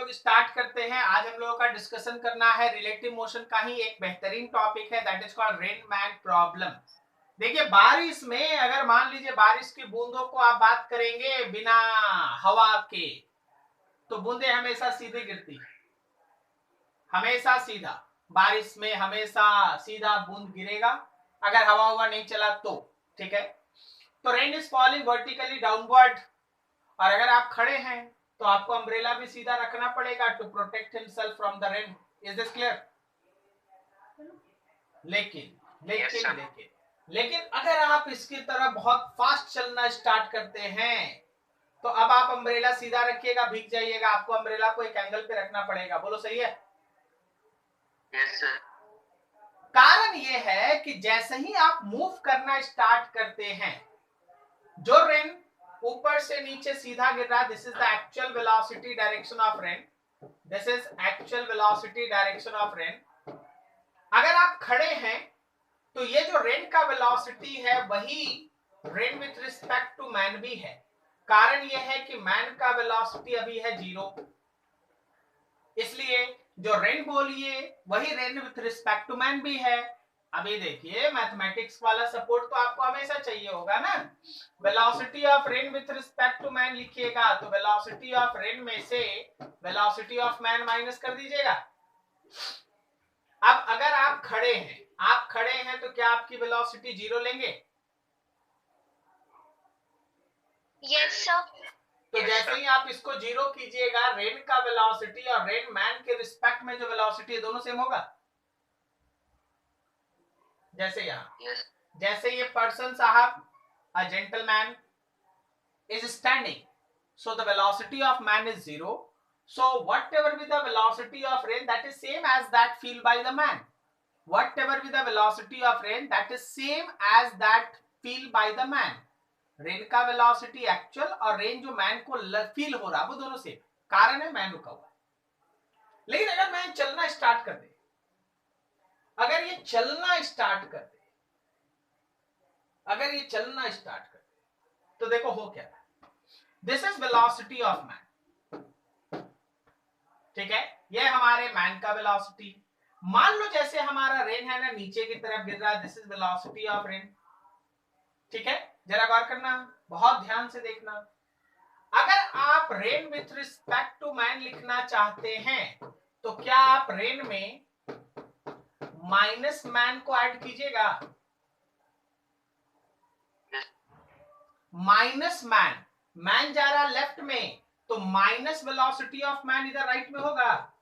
लोग स्टार्ट करते हैं। आज हम लोगों का डिस्कशन करना है रिलेटिव मोशन का ही एक बेहतरीन टॉपिक है, that is called rain man problem. देखिए बारिश में अगर मान लीजिए बारिश की बूंदों को आप बात करेंगे बिना हवा के, तो बूंदे हमेशा सीधी गिरती है, हमेशा सीधा। बारिश में हमेशा सीधा बूंद गिरेगा अगर हवा हुआ नहीं चला तो, ठीक है। तो rain is falling vertically downward, और अगर आप खड़े हैं तो आपको अम्ब्रेला भी सीधा रखना पड़ेगा to protect himself from the rain. Is this clear? लेकिन लेकिन लेकिन लेकिन अगर आप इसकी तरह बहुत फास्ट चलना स्टार्ट करते हैं तो अब आप अम्ब्रेला सीधा रखिएगा, भीग जाइएगा, आपको अम्ब्रेला को एक एंगल पे रखना पड़ेगा। बोलो सही है? Yes sir. कारण ये है कि जैसे ही आप मूव करना स्टार्ट करते हैं, जो रेन ऊपर से नीचे सीधा गिर रहा है, this is the actual velocity direction of rain, this is actual velocity direction of rain. अगर आप खड़े हैं तो ये जो रेन का वेलोसिटी है वही rain with respect to man भी है। कारण ये है कि मैन का वेलोसिटी अभी है 0, इसलिए जो रेन बोलिए वही rain with respect to man भी है। अभी देखिए मैथमेटिक्स वाला सपोर्ट तो आपको हमेशा चाहिए होगा ना। Velocity of rain with respect to man लिखिएगा तो वेलोसिटी ऑफ रेन में से वेलोसिटी ऑफ मैन माइनस कर दीजिएगा। अब अगर आप खड़े हैं तो क्या आपकी वेलोसिटी 0 लेंगे? Yes sir. तो जैसे ही आप इसको 0 कीजिएगा, रेन का वेलोसिटी और रेन मैन के रिस्पेक्ट में जो वेलोसिटी है दोनों सेम होगा। जैसे यहाँ जैसे ये पर्सन साहब, a gentleman is standing, so the velocity of man is 0, so whatever be the velocity of rain, that is same as that feel by the man. Whatever be the velocity of rain, that is same as that feel by the man. Rain का velocity actual और rain जो man को feel हो रहा है वो दोनों same, कारण है मैन रुका हुआ है। लेकिन अगर मैन चलना स्टार्ट कर दे, अगर ये चलना स्टार्ट कर दे, तो देखो हो क्या है। This is velocity of man, ठीक है, ये हमारे मैन का वेलोसिटी। मान लो जैसे हमारा रेन है ना नीचे की तरफ गिर रहा है, this is velocity of rain, ठीक है। जरा गौर करना, बहुत ध्यान से देखना। अगर आप rain with respect to man लिखना चाहते हैं तो क्या आप रेन में माइनस मैन को ऐड कीजिएगा? माइनस मैन जा रहा लेफ्ट में, तो माइनस वेलोसिटी ऑफ मैन इधर राइट में होगा।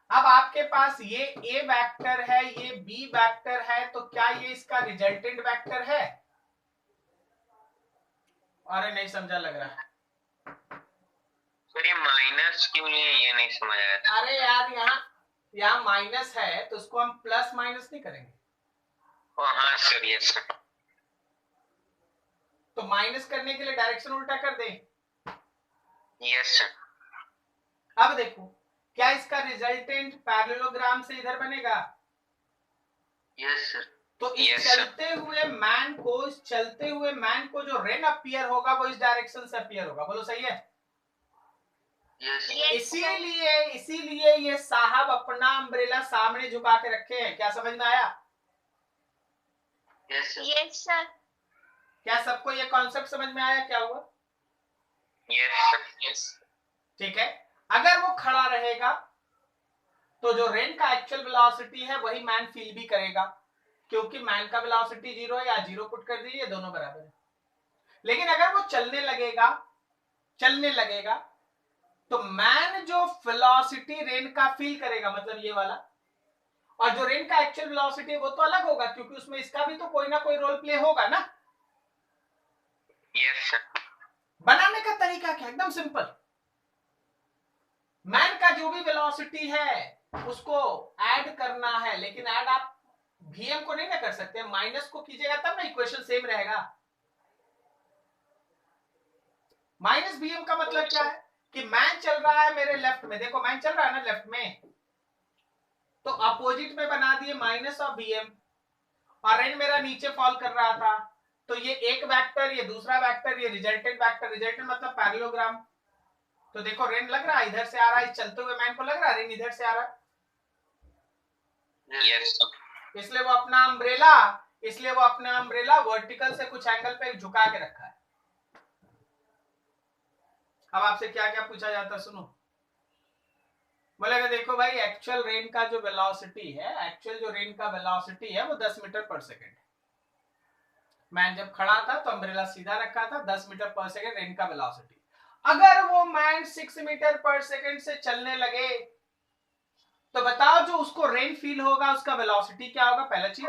अब आपके पास ये ए वेक्टर है, ये बी वेक्टर है, तो क्या ये इसका रिजल्टेंट वेक्टर है? अरे नहीं समझा लग रहा है सर, ये माइनस क्यों नहीं है ये नहीं समझ आया था। अरे यार यहाँ माइनस है तो उसको हम प्लस माइनस नहीं करेंगे। हाँ सर, यस सर। तो माइनस करने के लिए डायरेक्शन उल्टा कर दे। Yes sir. अब देखो क्या इसका रिजल्टेंट पैरेललोग्राम से इधर बनेगा? Yes sir. तो इस चलते हुए मैन को जो रेन अपीयर होगा वो इस डायरेक्शन से अपीयर होगा। बोलो सही है? इसीलिए ये साहब अपना अम्ब्रेला सामने झुका के रखे हैं। क्या समझ में आया? Yes sir. क्या सबको ये कॉन्सेप्ट समझ में आया क्या हुआ? यस। ठीक है। अगर वो खड़ा रहेगा तो जो रेन का एक्चुअल वेलोसिटी है वही मैन फील भी करेगा, क्योंकि मैन का वेलोसिटी 0 है, या 0 पुट कर दीजिए, दोनों बराबर है। लेकिन अगर वो चलने लगेगा तो मैन जो वेलोसिटी रेन का फील करेगा, मतलब ये वाला, और जो रेन का एक्चुअल वेलोसिटी वो तो अलग होगा, क्योंकि उसमें इसका भी तो कोई ना कोई रोल प्ले होगा ना। Yes sir. बनाने का तरीका क्या? एकदम सिंपल। मैन का जो भी वेलोसिटी है उसको ऐड करना है, लेकिन ऐड आप vm को नहीं ना कर सकते, माइनस को कीजिएगा तब ना इक्वेशन सेम रहेगा। माइनस vm का मतलब क्या है कि मैन चल रहा है मेरे लेफ्ट में, देखो मैन चल रहा है ना लेफ्ट में, तो अपोजिट में बना दिए माइनस ऑफ vm, और रेन मेरा नीचे फॉल कर रहा था, तो ये एक वेक्टर, ये दूसरा वेक्टर, ये रिजल्टेंट वेक्टर, रिजल्टेंट मतलब पैरेललोग्राम, तो देखो रेन लग रहा है इधर से आ रहा है, चलते हुए मैन को लग रहा है रेन इधर से आ रहा है। यस इसलिए वो अपना अम्ब्रेला वर्टिकल से कुछ एंगल पे झुका के रखा है। अब आपसे क्या क्या पूछा जाता है सुनो। बोलेगा देखो भाई एक्चुअल रेन का जो वेलोसिटी है, एक्चुअल जो रेन का वेलोसिटी है वो 10 मीटर पर सेकेंड है। मैन जब खड़ा था तो अम्ब्रेला सीधा रखा था, 10 मीटर पर सेकेंड रेन का वेलोसिटी। अगर वो मैन 6 मीटर पर सेकेंड से चलने लगे तो बताओ जो उसको रेन फील होगा उसका वेलोसिटी क्या होगा, पहला चीज।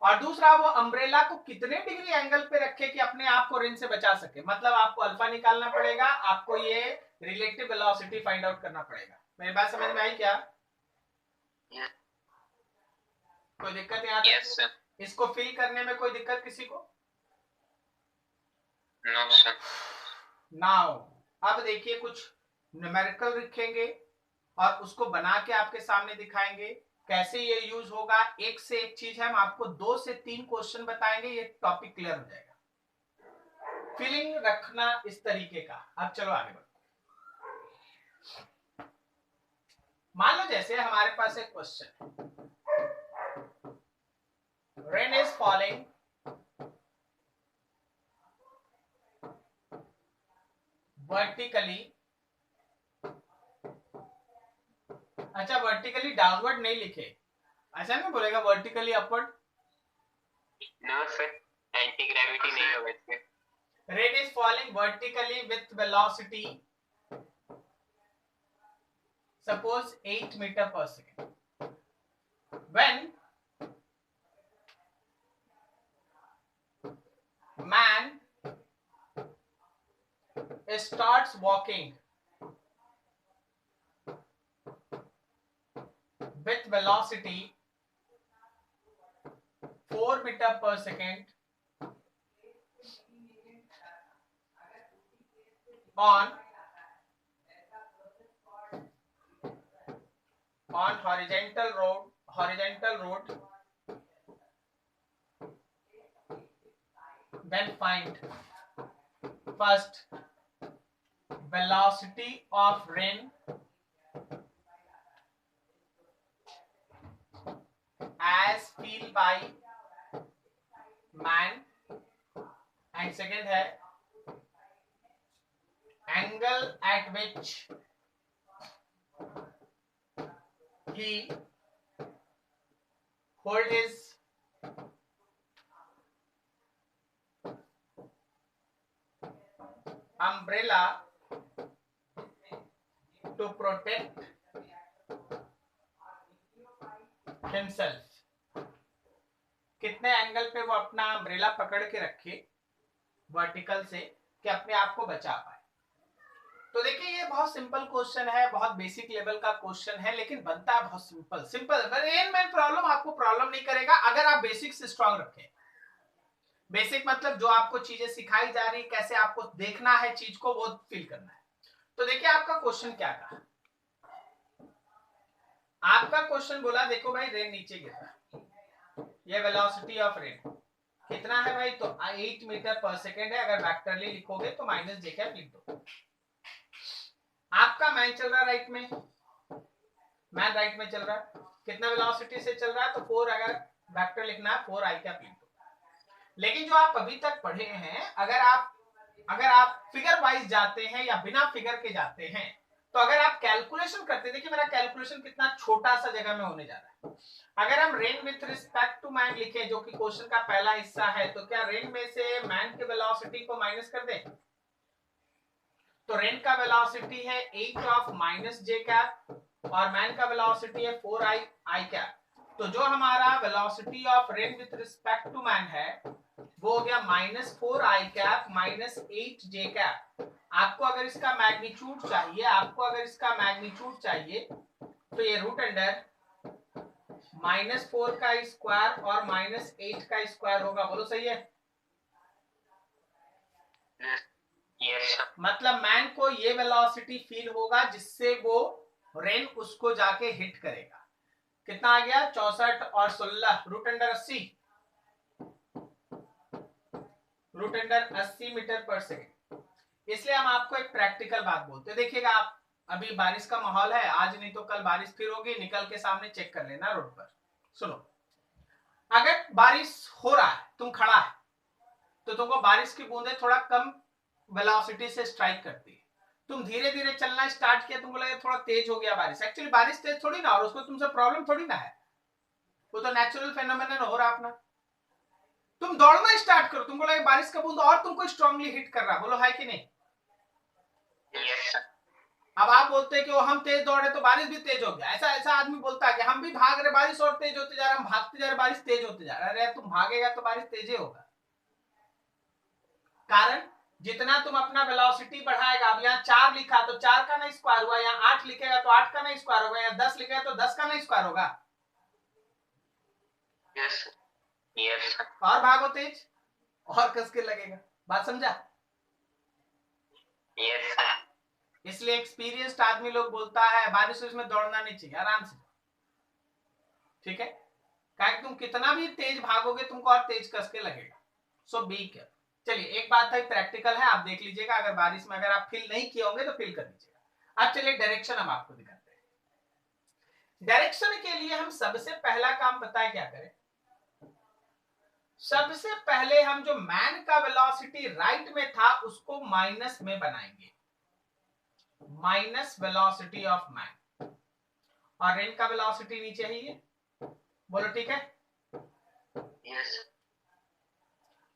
और दूसरा वो अम्ब्रेला को कितने डिग्री एंगल पे रखे कि अपने आप को रेन से बचा सके। मतलब आपको अल्फा निकालना पड़ेगा, आपको ये रिलेटिव वेलोसिटी फाइंड आउट करना पड़ेगा। मेरी बात समझ में आई क्या? कोई दिक्कत यहाँ तक? Yes sir. इसको फिल करने में कोई दिक्कत किसी को? नो सर। नाउ अब देखिए कुछ न्यूमेरिकल लिखेंगे और उसको बना के आपके सामने दिखाएंगे कैसे ये यूज होगा। एक से एक चीज है, हम आपको 2 से 3 क्वेश्चन बताएंगे, ये टॉपिक क्लियर हो जाएगा। फीलिंग रखना इस तरीके का। अब चलो आगे बढ़ो। मान लो जैसे हमारे पास एक क्वेश्चन है, रेन इज फॉलिंग वर्टिकली। अच्छा वर्टिकली डाउनवर्ड नहीं लिखे, ऐसा नहीं बोलेगा vertically upward. No sir, anti gravity नहीं होगा इसमें। Rain is falling vertically with velocity suppose 8 meter per second. When man starts walking with velocity 4 meter per second on horizontal road, then find first velocity of rain as feel by man, and second है angle at which he hold his umbrella to protect himself। कितने angle पे वो अपना umbrella पकड़ के रखे vertical से कि अपने आप को बचा पाए। तो देखिए ये बहुत सिंपल क्वेश्चन है, बहुत बेसिक लेवल का क्वेश्चन है, लेकिन बनता है बहुत सिंपल। रेन मैन प्रॉब्लम आपको प्रॉब्लम नहीं करेगा अगर आप बेसिक से स्ट्रांग रखें। बेसिक मतलब जो आपको चीजें सिखाई जा रही, कैसे आपको देखना है चीज को, वो फील करना है। तो देखिए आपका क्वेश्चन क्या था। आपका क्वेश्चन बोला देखो भाई रेन नीचे गिर रहा है, ये वेलोसिटी ऑफ रेन कितना है भाई, तो 8 मीटर पर सेकेंड है। अगर वेक्टरली लिखोगे तो माइनस जे कैप लिख दो। आपका मैन चल रहा है राइट में, मैन राइट में चल रहा है, कितना वेलोसिटी से चल रहा है, तो 4 अगर वेक्टर लिखना है 4 आई कैप लिख दो। लेकिन जो आप अभी तक पढ़े हैं, अगर आप फिगर वाइज जाते हैं या बिना फिगर के जाते हैं, तो अगर आप कैलकुलेशन करते, देखिए मेरा कैलकुलेशन कितना छोटा सा जगह में होने जा रहा है। अगर हम rain with respect to man लिखे जो कि क्वेश्चन का पहला हिस्सा है, तो क्या रेन में से मैन के वेलोसिटी को माइनस कर दें? तो रेन का वेलोसिटी है 8 ऑफ माइनस जे कैप और मैन का वेलोसिटी है 4 आई कैप। तो जो हमारा velocity of rain with respect to man है वो हो गया -4 आई कैप -8 जे कैप। आपको अगर इसका मैग्नीट्यूड चाहिए, तो ये रूट अंडर -4 का स्क्वायर और -8 का स्क्वायर होगा। बोलो सही है? यस मतलब मैन को ये वेलोसिटी फील होगा जिससे वो रेन उसको जाके हिट करेगा। कितना आ गया? 64 और 16 root under 80 metre per second. इसलिए हम आपको एक प्रैक्टिकल बात बोलते हैं। देखिएगा आप, अभी बारिश का माहौल है, आज नहीं तो कल बारिश फिर होगी, निकल के सामने चेक कर लेना रोड पर। सुनो, अगर बारिश हो रहा है, तुम खड़ा है, तो तुमको बारिश की बूंदें थोड़ा कम वेलोसिटी से स्ट्राइक करती है। तुम धीरे धीरे चलना स्टार्ट किया, तुमको लगा थोड़ा तेज हो गया बारिश। एक्चुअली बारिश तेज थोड़ी ना, और उसको तुमसे प्रॉब्लम थोड़ी ना है, वो तो नेचुरल फेनोमेनन हो रहा अपना। तुम दौड़ना स्टार्ट करो, तुमको लगे बारिश का बूंद और तुमको स्ट्रांगली हिट कर रहा, बोलो है कि नहीं? Yes sir. अब आप बोलते हैं कि वो हम तेज दौड़े तो बारिश भी तेज हो गया, ऐसा ऐसा आदमी बोलता है कि हम भी भाग रहे, बारिश और तेज होते जा रहा, हम भागते जा रहे, बारिश तेज होते जा रहा। अरे तुम भागेगा तो बारिश तेज ही होगा, कारण जितना तुम अपना वेलोसिटी बढ़ाएगा। अब यहाँ 4 लिखा तो 4 का ना स्क्वायर हुआ, यहाँ 8 लिखेगा तो 8 का ना स्क्वायर होगा, यहाँ 10 लिखेगा तो 10 का ना स्क्वायर होगा। Yes yes sir. और भागो तेज और कस के लगेगा। बात समझा? Yes sir. इसलिए एक्सपीरियंस्ड आदमी लोग बोलता है बारिश में दौड़ना नहीं चाहिए, आराम से, ठीक है? क्या तुम कितना भी तेज भागोगे तुमको और तेज कस के लगेगा। सो बी केयरफुल। चलिए, एक बात है, प्रैक्टिकल है, आप देख लीजिएगा। अगर बारिश में अगर आप फील नहीं किए होंगे तो फील कर लीजिएगा। अब चलिए डायरेक्शन हम आपको दिखाते हैं। डायरेक्शन के लिए हम सबसे पहला काम पता है क्या करें? सबसे पहले हम जो मैन का वेलोसिटी राइट में था उसको माइनस में बनाएंगे, माइनस वेलोसिटी ऑफ मैन, और रेन का वेलोसिटी नीचे ही है। बोलो ठीक है? यस।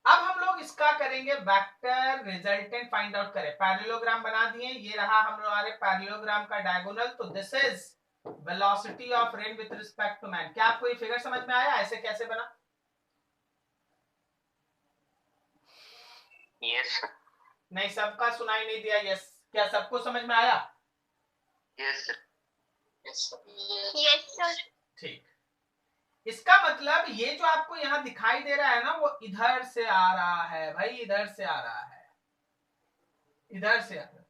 अब हम लोग इसका करेंगे वेक्टर रिजल्टेंट फाइंड आउट करें। पैरेललोग्राम बना दिए, ये रहा हमारे पैरेललोग्राम का डायगोनल। तो this is velocity of rain with respect to man. क्या आपको ये फिगर समझ में आया ऐसे कैसे बना? यस नहीं, सबका सुनाई नहीं दिया। यस, क्या सबको समझ में आया? Yes yes sir. ठीक। इसका मतलब ये जो आपको यहां दिखाई दे रहा है ना, वो इधर से आ रहा है भाई, इधर से आ रहा है, इधर से आ रहा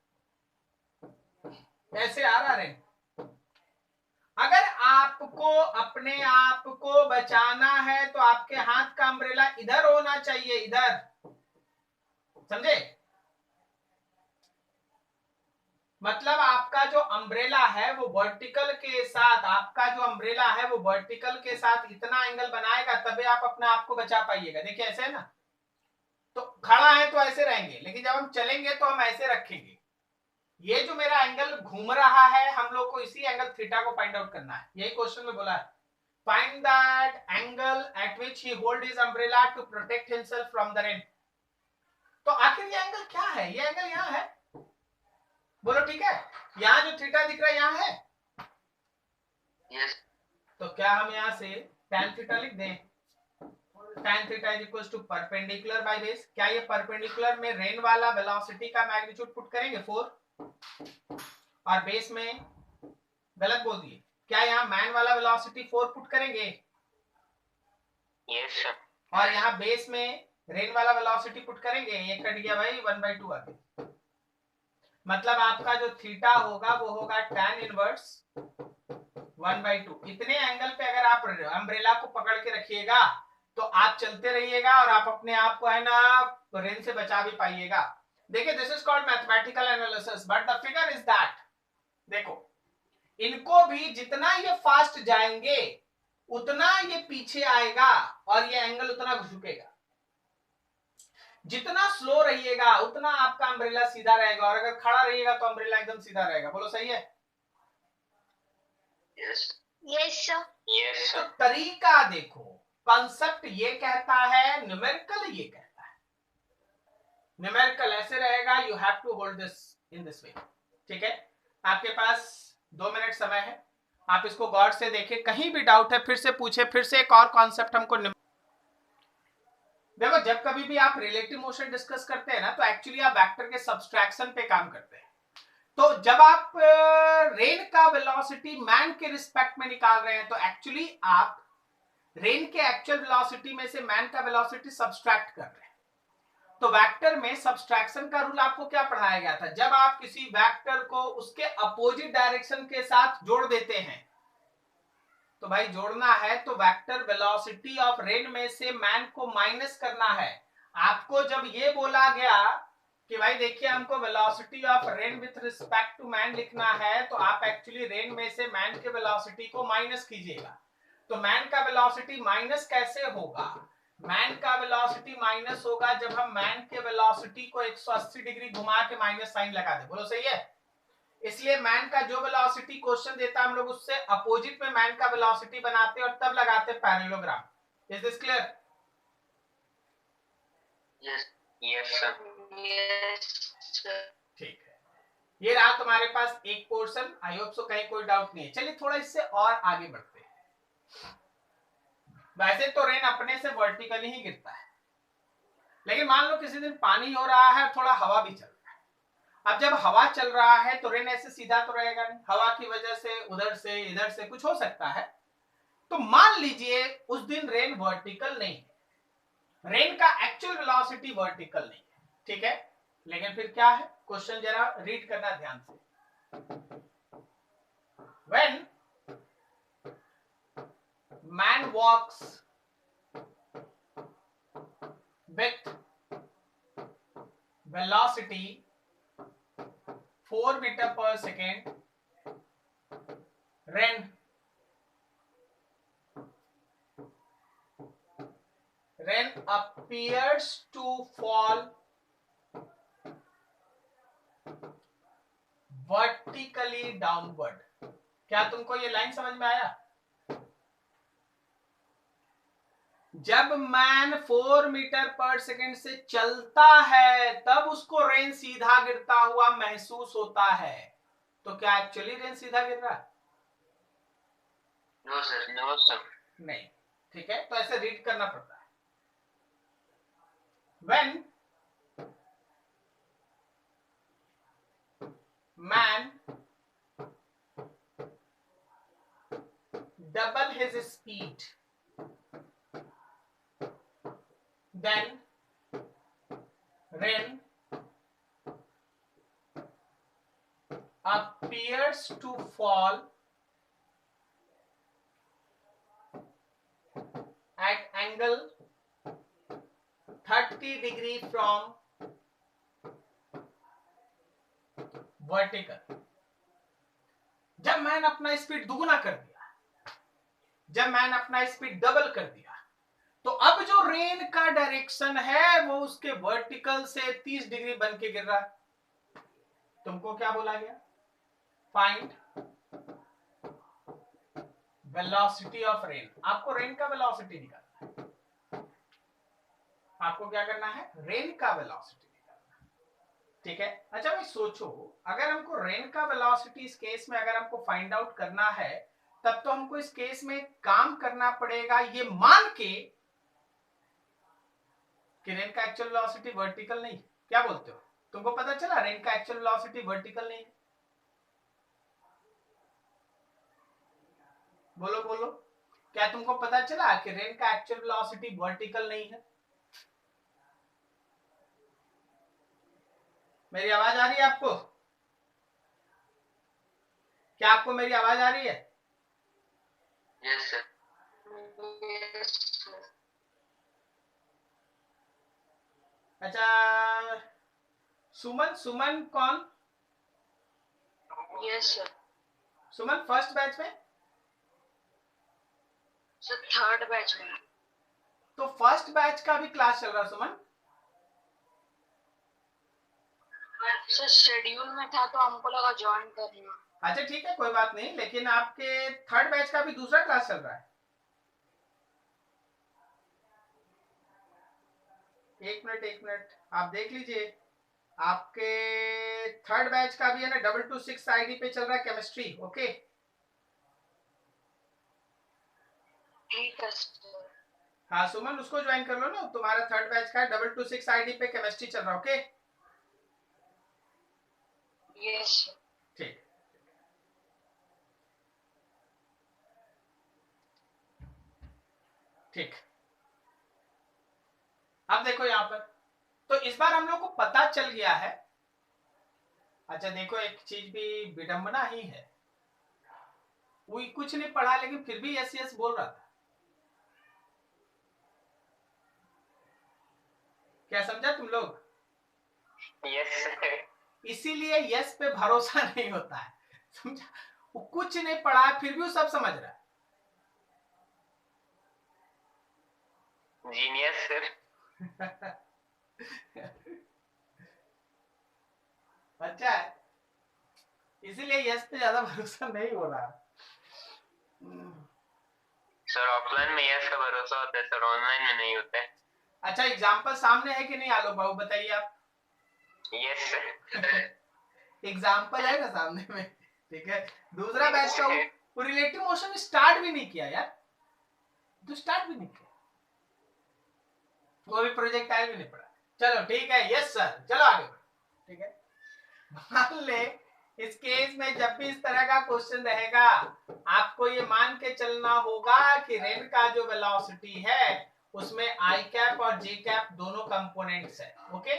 है, ऐसे आ रहा है। अगर आपको अपने आप को बचाना है तो आपके हाथ का अम्ब्रेला इधर होना चाहिए, इधर, समझे? मतलब आपका जो अम्ब्रेला है वो वर्टिकल के साथ, आपका जो अम्ब्रेला है वो वर्टिकल के साथ इतना एंगल बनाएगा तभी आप अपने आप को बचा पाइएगा। देखिए ऐसे है ना, तो खड़ा है तो ऐसे रहेंगे, लेकिन जब हम चलेंगे तो हम ऐसे रखेंगे। ये जो मेरा एंगल घूम रहा है, हम लोग को इसी एंगल थीटा को फाइंड आउट करना है। यही क्वेश्चन में बोला है, find that angle at which he hold his umbrella to protect himself from the rain. तो आखिर ये एंगल क्या है? ये एंगल यहाँ है, बोलो ठीक है? यहाँ जो थीटा दिख रहा है यहाँ है। यस। तो क्या हम यहाँ से tan थीटा लिख दें? tan theta is equal to perpendicular by base. क्या ये परपेंडिकुलर में रेन वाला वेलोसिटी का मैग्नीट्यूड पुट करेंगे 4, और बेस में गलत बोल दिए, क्या यहाँ मैन वाला वेलोसिटी 4 पुट करेंगे? Yes sir. और यहाँ बेस में रेन वाला वेलोसिटी पुट करेंगे? ये कट गया भाई, 1/2 आ गया। मतलब आपका जो थीटा होगा वो होगा tan इनवर्स 1/2। इतने एंगल पे अगर आप अम्ब्रेला को पकड़ के रखिएगा तो आप चलते रहिएगा और आप अपने आप को है ना रेन से बचा भी पाइएगा। देखिए, this is called mathematical analysis, but the figure is that. देखो, इनको भी जितना ये फास्ट जाएंगे उतना ये पीछे आएगा और ये एंगल उतना झुकेगा। जितना स्लो रहिएगा उतना आपका अम्ब्रेला सीधा रहेगा, और अगर खड़ा रहिएगा तो अम्ब्रेला एकदम सीधा रहेगा। बोलो सही है? Yes yes sir. यस तो सर। तरीका देखो, कॉन्सेप्ट ये कहता है, न्यूमेरिकल ये कहता है। न्यूमेरिकल ऐसे रहेगा, you have to hold this in this way, ठीक है? आपके पास 2 मिनट समय है, आप इसको गौर से देखिए, कहीं भी डाउट है फिर से पूछे, फिर से एक और कॉन्सेप्ट हमको। देखो, जब कभी भी आप रिलेटिव मोशन डिस्कस करते हैं ना, तो एक्चुअली आप वेक्टर के सब्सट्रैक्शन पे काम करते हैं। तो जब आप रेन का वेलोसिटी मैन के रिस्पेक्ट में निकाल रहे हैं तो एक्चुअली आप रेन के एक्चुअल वेलोसिटी में से मैन का वेलोसिटी सब्सट्रैक्ट कर रहे हैं। तो वेक्टर में सब्सट्रैक्शन का रूल आपको क्या पढ़ाया गया था? जब आप किसी वेक्टर को उसके अपोजिट डायरेक्शन के साथ जोड़ देते हैं, तो भाई जोड़ना है तो वेक्टर वेलोसिटी ऑफ रेन में से मैन को माइनस करना है। आपको जब ये बोला गया कि भाई देखिए हमको velocity of rain with respect to man लिखना है, तो आप एक्चुअली रेन में से मैन के वेलोसिटी को माइनस कीजिएगा। तो मैन का वेलोसिटी माइनस कैसे होगा? मैन का वेलोसिटी माइनस होगा जब हम मैन के वेलोसिटी को 180 डिग्री घुमा के माइनस साइन लगा दे। बोलो सही है? इसलिए मैन का जो वेलोसिटी क्वेश्चन देता है हम लोग उससे अपोजिट में मैन का वेलोसिटी बनाते और तब लगाते parallelogram. Is this clear? Yes sir. ठीक है, ये रहा तुम्हारे पास एक पोर्शन। आई होप सो कहीं कोई डाउट नहीं है। चलिए थोड़ा इससे और आगे बढ़ते हैं। वैसे तो रेन अपने से वर्टिकली ही गिरता है, लेकिन मान लो किसी दिन पानी हो रहा है, थोड़ा हवा भी चल रहा है। अब जब हवा चल रहा है तो रेन ऐसे सीधा तो रहेगा नहीं, हवा की वजह से उधर से इधर से कुछ हो सकता है। तो मान लीजिए उस दिन रेन वर्टिकल नहीं है, रेन का एक्चुअल वेलोसिटी वर्टिकल नहीं है, ठीक है। लेकिन फिर क्या है क्वेश्चन, जरा रीड करना ध्यान से। When man walks with velocity 4 meter per second, rain appears to fall vertically downward। क्या तुमको ये लाइन समझ में आया? जब मैन 4 मीटर पर सेकेंड से चलता है तब उसको रेन सीधा गिरता हुआ महसूस होता है। तो क्या एक्चुअली रेन सीधा गिर रहा है? नो सर नहीं, ठीक है। तो ऐसे रीड करना पड़ता है। When man double his speed, then rain appears to fall at angle 30 degree from vertical। जब मैंने अपना स्पीड दुगुना कर दिया, जब मैंने अपना स्पीड डबल कर दिया, तो अब जो रेन का डायरेक्शन है वो उसके वर्टिकल से 30 डिग्री बन के गिर रहा है। तुमको क्या बोला गया? Find velocity of rain. आपको रेन का वेलोसिटी निकालना है। आपको क्या करना है? रेन का वेलोसिटी निकालना है, ठीक है। अच्छा भाई सोचो, अगर हमको रेन का वेलोसिटी इस केस में अगर हमको फाइंड आउट करना है, तब तो हमको इस केस में काम करना पड़ेगा ये मान के कि रेन का एक्चुअल वेलोसिटी वर्टिकल नहीं। क्या बोलते हो? तुमको पता चला रेन का एक्चुअल वेलोसिटी वर्टिकल नहीं है? बोलो बोलो, क्या तुमको पता चला कि रेन का एक्चुअल वेलोसिटी वर्टिकल नहीं है? मेरी आवाज आ रही है आपको? क्या आपको मेरी आवाज आ रही है? Yes sir. अच्छा सुमन, सुमन कौन? Yes sir. Suman first batch में? सर थर्ड बैच में। तो फर्स्ट बैच का भी क्लास चल रहा सुमन? सर शेड्यूल में था तो हमको लगा ज्वाइन करना। अच्छा ठीक है, कोई बात नहीं, लेकिन आपके थर्ड बैच का भी दूसरा क्लास चल रहा है। एक मिनट आप देख लीजिए, आपके थर्ड बैच का भी है ना 226 आईडी पे चल रहा है केमिस्ट्री। ओके ठीक है सर। हाँ सुमन उसको ज्वाइन कर लो ना, तुम्हारा थर्ड बैच का 226 आईडी पे केमिस्ट्री चल रहा है। ओके यस ठीक। ठीक, अब देखो यहां पर, तो इस बार हम लोग को पता चल गया है। अच्छा देखो एक चीज भी विडंबना ही है, कोई कुछ नहीं पढ़ा लेकिन फिर भी यस यस बोल रहा था। क्या समझा तुम लोग? Yes sir. इसीलिए यस पे भरोसा नहीं होता है, समझा? वो कुछ नहीं पढ़ा फिर भी वो सब समझ रहा है। Genius sir. अच्छा है, इसीलिए यस पे ज्यादा भरोसा नहीं हो रहा। सर ऑफलाइन में यस का भरोसा होता है सर, ऑनलाइन में नहीं होता है। अच्छा एग्जाम्पल सामने है कि नहीं आलोक बाबू, बताइए आप। Yes sir. एग्जाम्पल है ना सामने में, ठीक है। दूसरा बैच का वो रिलेटिव मोशन स्टार्ट भी नहीं किया यार, तो स्टार्ट भी नहीं किया, वो भी प्रोजेक्टाइल भी नहीं पड़ा। चलो ठीक है, यस सर, चलो आगे बढ़ो, ठीक है। मान ले इस केस में जब भी इस तरह का क्वेश्चन रहेगा, आपको ये मान के चलना होगा कि रेन का जो वेलोसिटी है उसमें आई कैप और जे कैप दोनों कंपोनेंट्स है। Okay,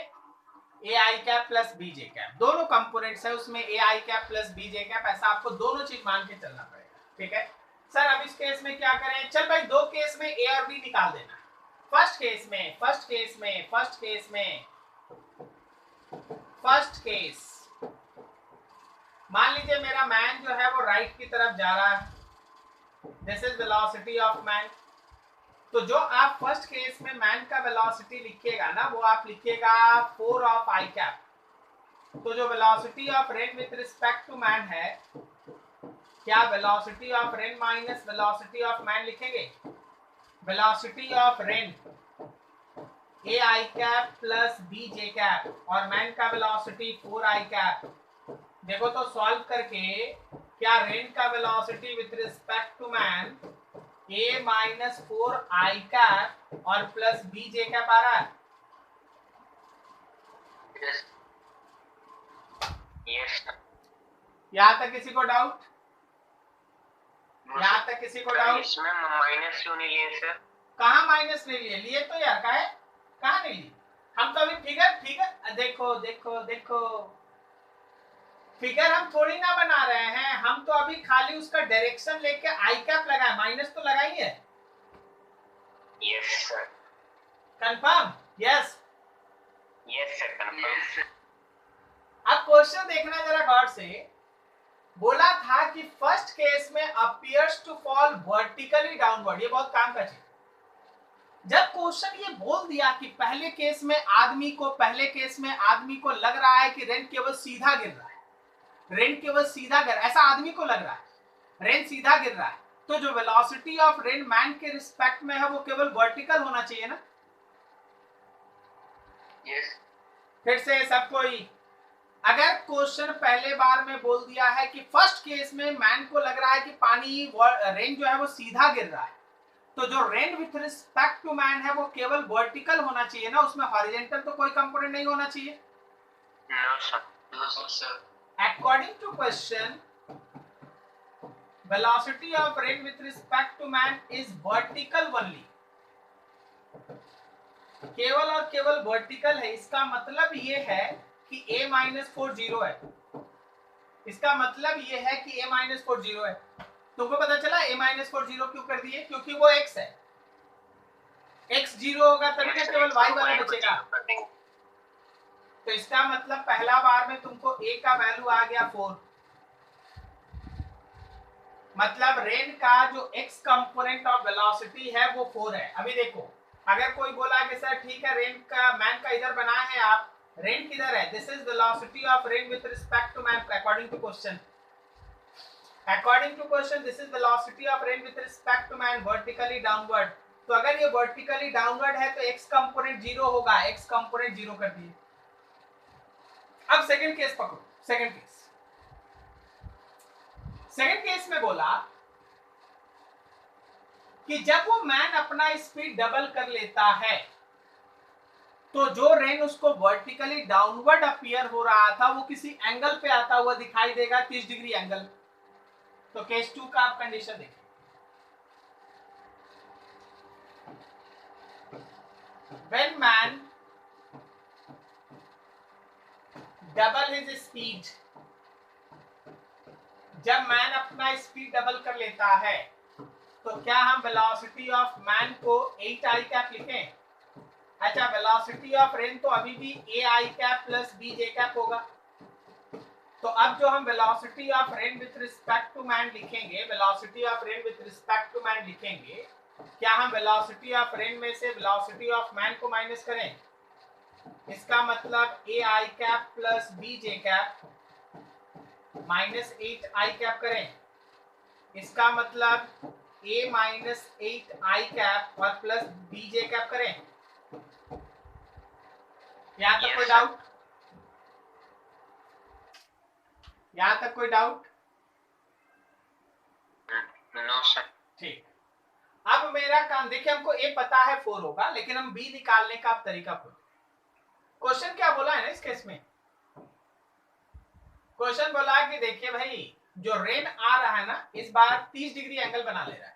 A I cap plus B J cap दोनों कंपोनेंट्स है उसमें, A I cap plus B J cap, ऐसा आपको दोनों चीज मान के चलना पड़ेगा, ठीक है। सर अब इस केस में क्या करें? चल भाई दो केस में ए और बी निकाल देना। फर्स्ट केस मान लीजिए मेरा मैन जो है वो राइट की तरफ जा रहा है, this is velocity of man. तो जो आप फर्स्ट केस में मैन का वेलोसिटी लिखिएगा ना, वो आप लिखिएगा 4 ऑफ आई कैप। तो जो velocity of rain with respect to man है, क्या velocity of rain minus velocity of man लिखेंगे? Velocity of rain A I cap plus B J cap और मैन का वेलोसिटी 4 आई कैप। देखो तो solve करके क्या रेन का velocity with respect to man A minus 4 I cap और plus B J cap आ रहा है? यस। यहां तक किसी को डाउट? यहां तक किसी को डाउट? इसमें माइनस क्यों नहीं लिए सर? कहाँ माइनस ले लिए? लिए तो यार, कहाँ नहीं लिए? हम तो अभी फिगर देखो देखो देखो, फिगर हम थोड़ी ना बना रहे हैं, हम तो अभी खाली उसका डायरेक्शन लेके आई कैप लगाए, माइनस तो लगाई है। Yes sir. Confirm? Yes yes sir confirm. अब क्वेश्चन देखना जरा गौर से। बोला था कि फर्स्ट केस में appears to fall vertically downward, ये बहुत काम का चीज। जब क्वेश्चन ये बोल दिया कि पहले केस में आदमी को लग रहा है कि रेन केवल सीधा गिर रहा है, ऐसा आदमी को लग रहा है, रेन सीधा गिर रहा है, तो जो वेलोसिटी ऑफ रेन मैन के रिस्पेक्ट में है वो केवल वर्टिकल होना चाहिए ना? यस। फिर से सब कोई, अगर क्वेश्चन पहले बार में बोल दिया है कि फर्स्ट केस में मैन को लग रहा है कि पानी रेन जो है वो सीधा गिर रहा है, तो जो rain with respect to man है वो केवल वर्टिकल होना चाहिए ना, उसमें हॉरिजॉन्टल तो कोई कंपोनेंट नहीं होना चाहिए। No sir. No sir. According to question, velocity of rain with respect to man is vertical only, केवल और केवल वर्टिकल है। इसका मतलब ये है कि a माइनस 4 जीरो है, इसका मतलब ये है कि a माइनस 4 जीरो है। तुमको पता चला a माइनस 4 जीरो क्यों कर दिए? क्योंकि वो x है, x जीरो होगा तभी ना केवल y वाला बचेगा। तो इसका मतलब पहला बार में तुमको a का वैल्यू आ गया 4, मतलब रेन का जो x कंपोनेंट ऑफ वेलोसिटी है वो 4 है। अभी देखो, अगर कोई बोला कि सर ठीक है रेन का मैन का इधर बनाए हैं आप, रेन किधर है? This is velocity of rain with respect to man according to question. This is velocity of rain with respect to man vertically downward. तो अगर ये वर्टिकली डाउनवर्ड है तो x कंपोनेंट 0 होगा, x कंपोनेंट 0 कर दिए। अब सेकंड केस पकड़ो। सेकंड केस में बोला कि जब वो मैन अपना स्पीड डबल कर लेता है तो जो रेन उसको वर्टिकली डाउनवर्ड अपीयर हो रहा था वो किसी एंगल पे आता हुआ दिखाई देगा, 30 डिग्री एंगल। तो केस 2 का आप कंडीशन देखिए। When man double his speed, जब मैन अपना स्पीड डबल कर लेता है तो क्या हम वेलोसिटी ऑफ मैन को 8 आई कैप लिखें? अच्छा, वेलोसिटी ऑफ रेन तो अभी भी A I cap plus B J cap होगा। तो अब जो हम velocity of rain with respect to man लिखेंगे, velocity of rain with respect to man लिखेंगे, क्या हम वेलोसिटी ऑफ रेन में से वेलोसिटी ऑफ मैन को माइनस करें? इसका मतलब A I cap plus B J cap minus 8 I cap करें। इसका मतलब ए माइनस 8 आई कैप और प्लस बी जे कैप करें। यहां तक कोई डाउट? यहां तक कोई डाउट? नो सर। ठीक, अब मेरा काम देखिए, हमको ए पता है 4 होगा, लेकिन हम बी निकालने का तरीका खोज। क्वेश्चन क्या बोला है ना इस केस में? क्वेश्चन बोला कि देखिए भाई, जो रेन आ रहा है ना, इस बार 30 डिग्री एंगल बना ले रहा है।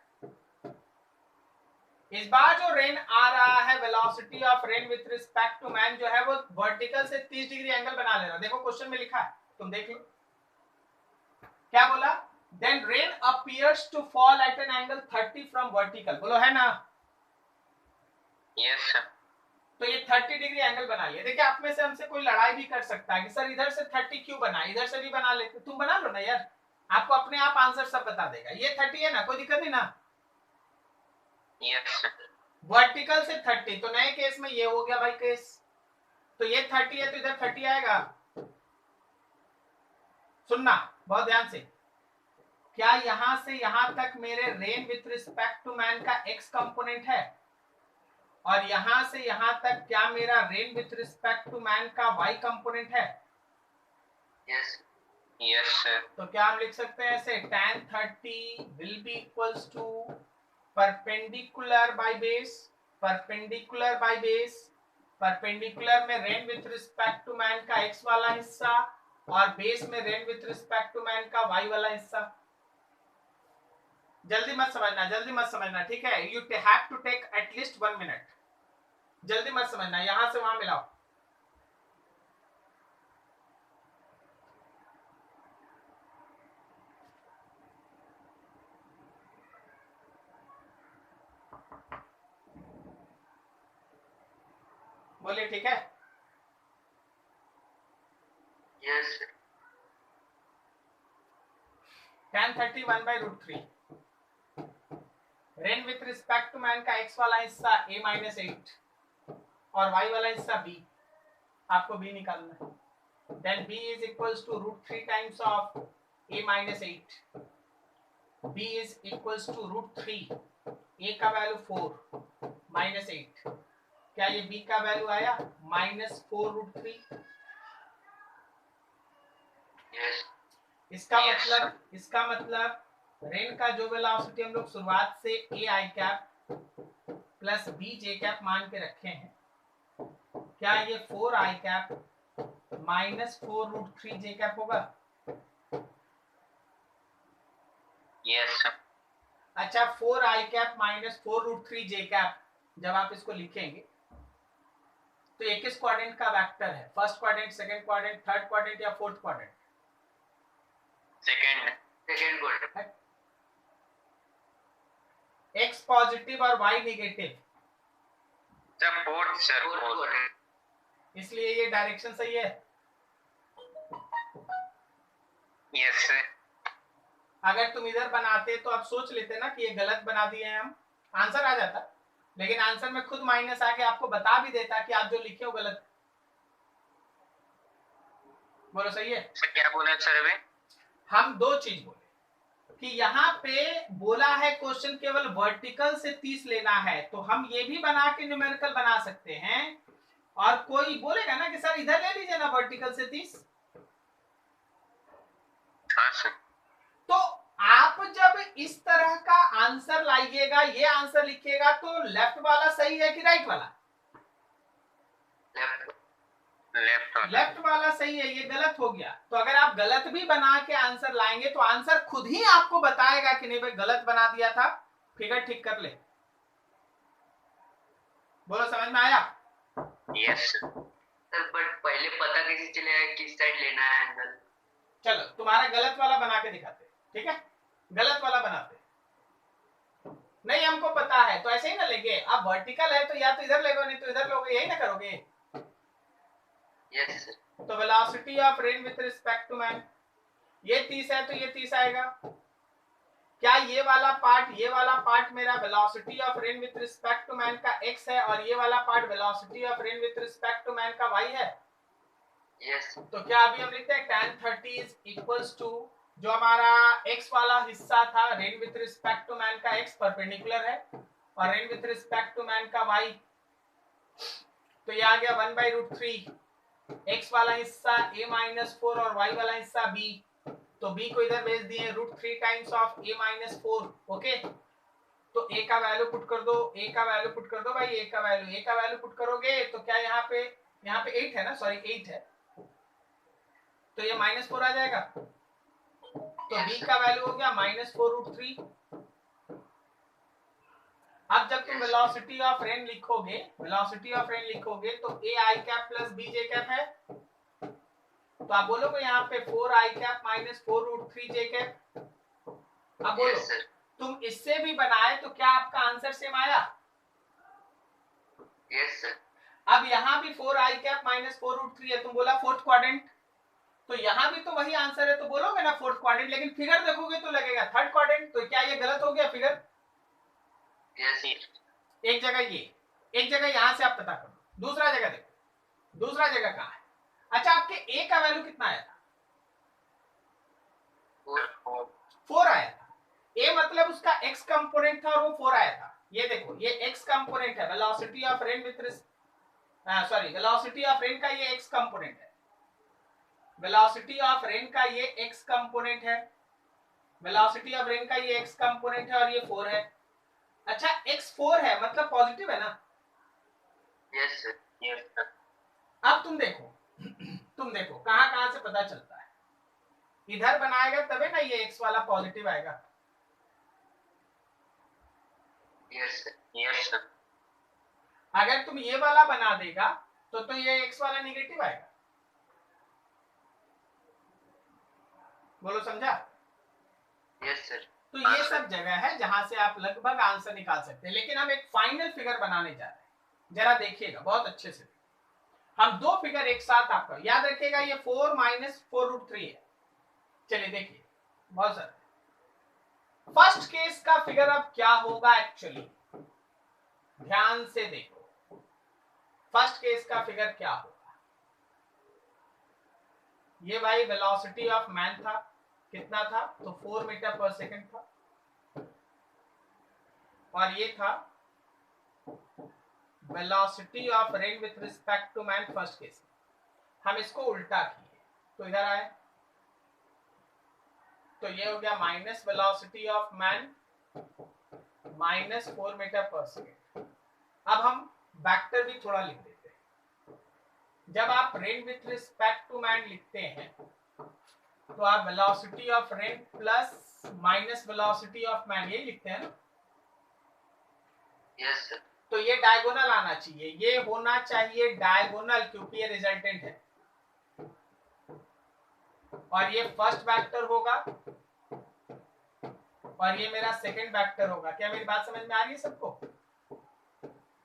इस बार जो रेन आ रहा है, velocity of rain with respect to man जो है वो वर्टिकल से 30 डिग्री एंगल बना ले रहा है। देखो क्वेश्चन में लिखा है, तुम देख लो क्या बोला। Then rain appears to fall at an angle 30 from vertical, बोलो है ना? Yes sir. तो ये 30 डिग्री एंगल बना लिया। देखिए आप में से हमसे कोई लड़ाई भी कर सकता है कि सर इधर से 30 क्यों बना, इधर से भी बना लेते। तुम बना लो ना यार, आपको अपने आप आंसर सब बता देगा। ये 30 है ना, कोई दिक्कत नहीं ना? Yes sir. वर्टिकल से 30, तो नए केस में ये हो गया भाई केस। तो ये 30 है तो इधर 30 आएगा। सुनना बहुत ध्यान से, क्या यहां से यहां तक मेरे rain with respect to man का एक्स कंपोनेंट है, और यहां से यहां तक क्या मेरा rain with respect to man का वाई कंपोनेंट है? Yes yes sir. तो क्या हम लिख सकते हैं ऐसे, tan 30 will be equals to perpendicular by base, perpendicular by base, perpendicular में rain with respect to man का एक्स वाला हिस्सा और बेस में rain with respect to man का वाई वाला हिस्सा। जल्दी मत समझना, जल्दी मत समझना, ठीक है? You have to take at least 1 minute. जल्दी मत समझना, यहां से वहां मिलाओ। बोलिए ठीक है? Yes sir. tan 30 1/√3, rain with respect to man का एक्स वाला हिस्सा a माइनस 8 और y वाला हिस्सा b, आपको b निकालना है। Then b is equals to √3 times of a minus 8, b is equals to √3, a का वैल्यू 4 माइनस 8, क्या ये b का वैल्यू आया -4√3? यस। इसका मतलब रेन का जो वेलोसिटी हम लोग शुरुआत से A I cap plus B J cap मान के रखे हैं, क्या ये 4 आई कैप -4√3 जे कैप होगा? Yes sir. अच्छा, 4 आई कैप -4√3 जे कैप जब आप इसको लिखेंगे तो ये किस क्वाड्रेंट का वेक्टर है? First quadrant, second quadrant, third quadrant या fourth quadrant? Second quadrant. X positive और Y negative, sir fourth sir, fourth. इसलिए ये डायरेक्शन सही है। Yes sir. अगर तुम इधर बनाते तो आप सोच लेते ना कि ये गलत बना दिए हैं हम, आंसर आ जाता, लेकिन आंसर में खुद माइनस आके आपको बता भी देता कि आप जो लिखे हो गलत। बोलो सही है? सर क्या बोला सर अभी? हम दो चीज बोले कि यहाँ पे बोला है क्वेश्चन केवल वर्टिकल से 30 लेना है, तो हम ये भी बना के न्यूमेरिकल बना सकते हैं। और कोई बोलेगा ना कि सर इधर ले लीजिए ना वर्टिकल से 30, हाँ सर। तो आप जब इस तरह का आंसर लाइएगा, ये आंसर लिखिएगा, तो लेफ्ट वाला सही है कि राइट वाला? लेफ्ट वाला सही है, ये गलत हो गया। तो अगर आप गलत भी बना के आंसर लाएंगे तो आंसर खुद ही आपको बताएगा कि नहीं भाई गलत बना दिया था, फिगर ठीक कर ले। बोलो समझ में आया? Yes sir. बट पहले पता कैसे चलेगा किस साइड लेना है एंगल? चलो तुम्हारा गलत वाला बना के दिखाते, ठीक है? गलत वाला बनाते। नहीं हमको पता है, तो ऐसे ही ना लेंगे। अब वर्टिकल है तो या तो इधर लेगो नहीं तो इधर लोगे, यही ना करोगे। Yes sir. तो velocity of rain with respect to man, ये 30 है तो ये 30 आएगा। क्या ये वाला पार्ट मेरा velocity of rain with respect to man का x है और ये वाला part velocity of rain with respect to man का y है? यस। तो क्या अभी हम लिखते हैं tan 30 is equals to जो हमारा x वाला हिस्सा था rain with respect to man का x परपेंडिकुलर है और rain with respect to man का y, तो ये आ गया 1/√3। x वाला हिस्सा a-4 और y वाला हिस्सा b, तो b को इधर भेज दिए √3 टाइम्स ऑफ a-4। ओके, तो a का वैल्यू पुट कर दो, a का वैल्यू पुट कर दो भाई, a का वैल्यू पुट करोगे तो क्या यहाँ पे 8 है ना, सॉरी 8 है, तो ये -4 आ जाएगा। तो b का वैल्यू हो गया -4√3। अब जब तुम वेलोसिटी ऑफ रेन लिखोगे तो a i cap plus b j cap है, तो आप बोलोगे यहाँ पे 4 i कैप -4√3 j कैप। अब बोलो यस सर। तुम इससे भी बनाए तो क्या आपका आंसर सेम आया? Yes sir. अब यहाँ भी 4 i कैप -4√3 है, तुम बोला फोर्थ क्वाड्रेंट, तो यहाँ भी तो वही आंसर है, तो बोलोगे ना फोर्थ क्वाड्रेंट, लेकिन फिगर देखोगे तो लगेगा थर्ड क्वाड्रेंट। तो क्या ये गलत हो गया फिगर? यस। एक जगह ये, एक जगह यहाँ से आप पता करो, दूसरा जगह देखो, दूसरा जगह कहाँ है? अच्छा, आपके a का वैल्यू कितना आया था? 4 आया था। a मतलब उसका x कंपोनेंट था और वो 4 आया था। ये देखो, ये x कंपोनेंट है, velocity of rain with velocity of rain का ये x कंपोनेंट है, वेलोसिटी ऑफ रेन का ये x कंपोनेंट है, वेलोसिटी ऑफ रेन का ये x कंपोनेंट है और ये 4 है। अच्छा, x 4 है मतलब पॉजिटिव है ना? Yes sir. Yes sir. अब तुम देखो कहां कहां से पता चलता है, इधर बनाएगा तबे ना ये x वाला पॉजिटिव आएगा। Yes sir. Yes sir. अगर तुम ये वाला बना देगा तो ये x वाला नेगेटिव आएगा। बोलो समझा? Yes sir. तो ये सब जगह है जहां से आप लगभग आंसर निकाल सकते हैं, लेकिन हम एक फाइनल फिगर बनाने जा रहे हैं, जरा देखिएगा बहुत अच्छे से। हम दो फिगर एक साथ आपका याद रखिएगा, ये 4 -4√3 है। चलिए देखिए, बहुत सारा फर्स्ट केस का फिगर अब क्या होगा एक्चुअली, ध्यान से देखो फर्स्ट केस का फिगर क्या होगा। ये भाई वेलोसिटी ऑफ मैन था, कितना था? तो 4 मीटर पर सेकंड था, और ये था velocity of rain with respect to man first case. हम इसको उल्टा किए तो इधर आए, तो ये हो गया minus velocity of man -4 metre per second. अब हम वेक्टर भी थोड़ा लिख देते हैं। जब आप rain with respect to man लिखते हैं तो आप velocity of rain plus minus velocity of man ये लिखते हैं ना? Yes sir. तो ये डायगोनल आना चाहिए, ये होना चाहिए डायगोनल, क्योंकि ये रिजल्टेंट है, और ये फर्स्ट वेक्टर होगा और ये मेरा सेकंड वेक्टर होगा। क्या मेरी बात समझ में आ रही है सबको?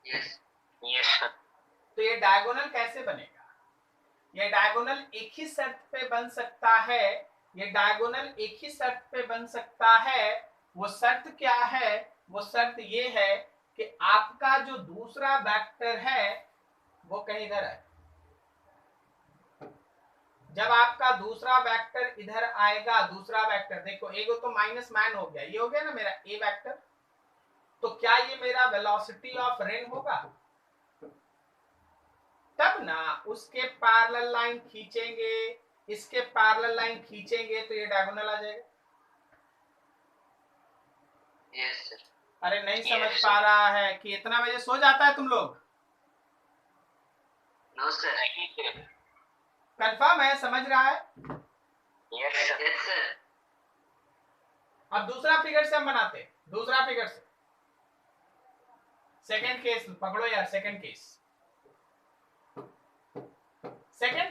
यस। Yes sir. तो ये डायगोनल कैसे बनेगा? ये डायगोनल एक ही शर्त पे बन सकता है, ये डायगोनल एक ही शर्त पे बन सकता है। वो शर्त क्या है? वो शर्त ये है कि आपका जो दूसरा वेक्टर है वो कहीं इधर है। जब आपका दूसरा वेक्टर इधर आएगा, दूसरा वेक्टर देखो, एक तो माइनस मैन हो गया, ये हो गया ना मेरा ए वेक्टर, तो क्या ये मेरा वेलोसिटी ऑफ रेन होगा? तब ना उसके पैरेलल लाइन खींचेंगे, इसके पैरेलल लाइन खींचेंगे तो ये डायगोनल आ जाएगा। Yes sir. अरे नहीं समझ पा रहा है कि इतना बजे सो जाता है तुम लोग? No sir. कंफर्म है, समझ रहा है? Yes sir. Yes sir. अब दूसरा फिगर से हम बनाते हैं, दूसरा फिगर से सेकंड केस पकड़ो यार। सेकंड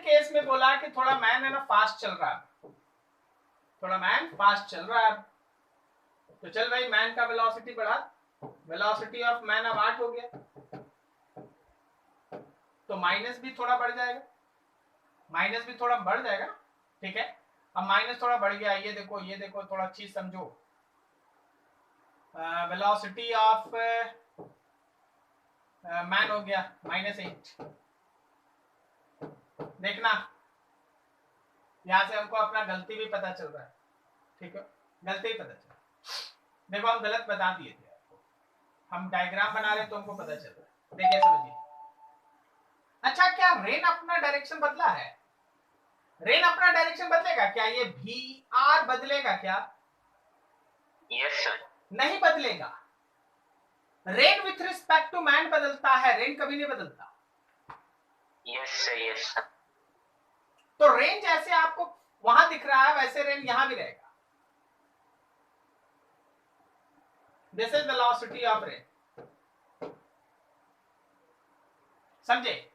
केस में बोला कि थोड़ा मैन है ना फास्ट चल रहा है, थोड़ा मैन फास्ट चल रहा है, तो चल भाई मैन का वेलोसिटी बढ़ा, वेलोसिटी ऑफ मैन अब 8 हो गया, तो माइनस भी थोड़ा बढ़ जाएगा, माइनस भी थोड़ा बढ़ जाएगा, ठीक है। अब माइनस थोड़ा बढ़ गया, ये देखो थोड़ा चीज समझो। वेलोसिटी ऑफ मैन हो गया -8। देखना यहां से हमको अपना गलती भी पता चल रहा है, ठीक है, गलती पता चल, देखो हम गलत बता दिए थे आपको, हम डायग्राम बना रहे तो हमको पता चल रहा है। देखिए समझिए, अच्छा क्या रेन अपना डायरेक्शन बदला है? रेन अपना डायरेक्शन बदलेगा क्या? ये वी आर बदलेगा क्या? Yes sir. नहीं बदलेगा। Rain with respect to man बदलता है, रेन कभी नहीं बदलता। Yes sir, yes sir. तो रेन जैसे आपको वहां दिख रहा है वैसे रेन यहां भी रहेगा। This is velocity of rain. समझे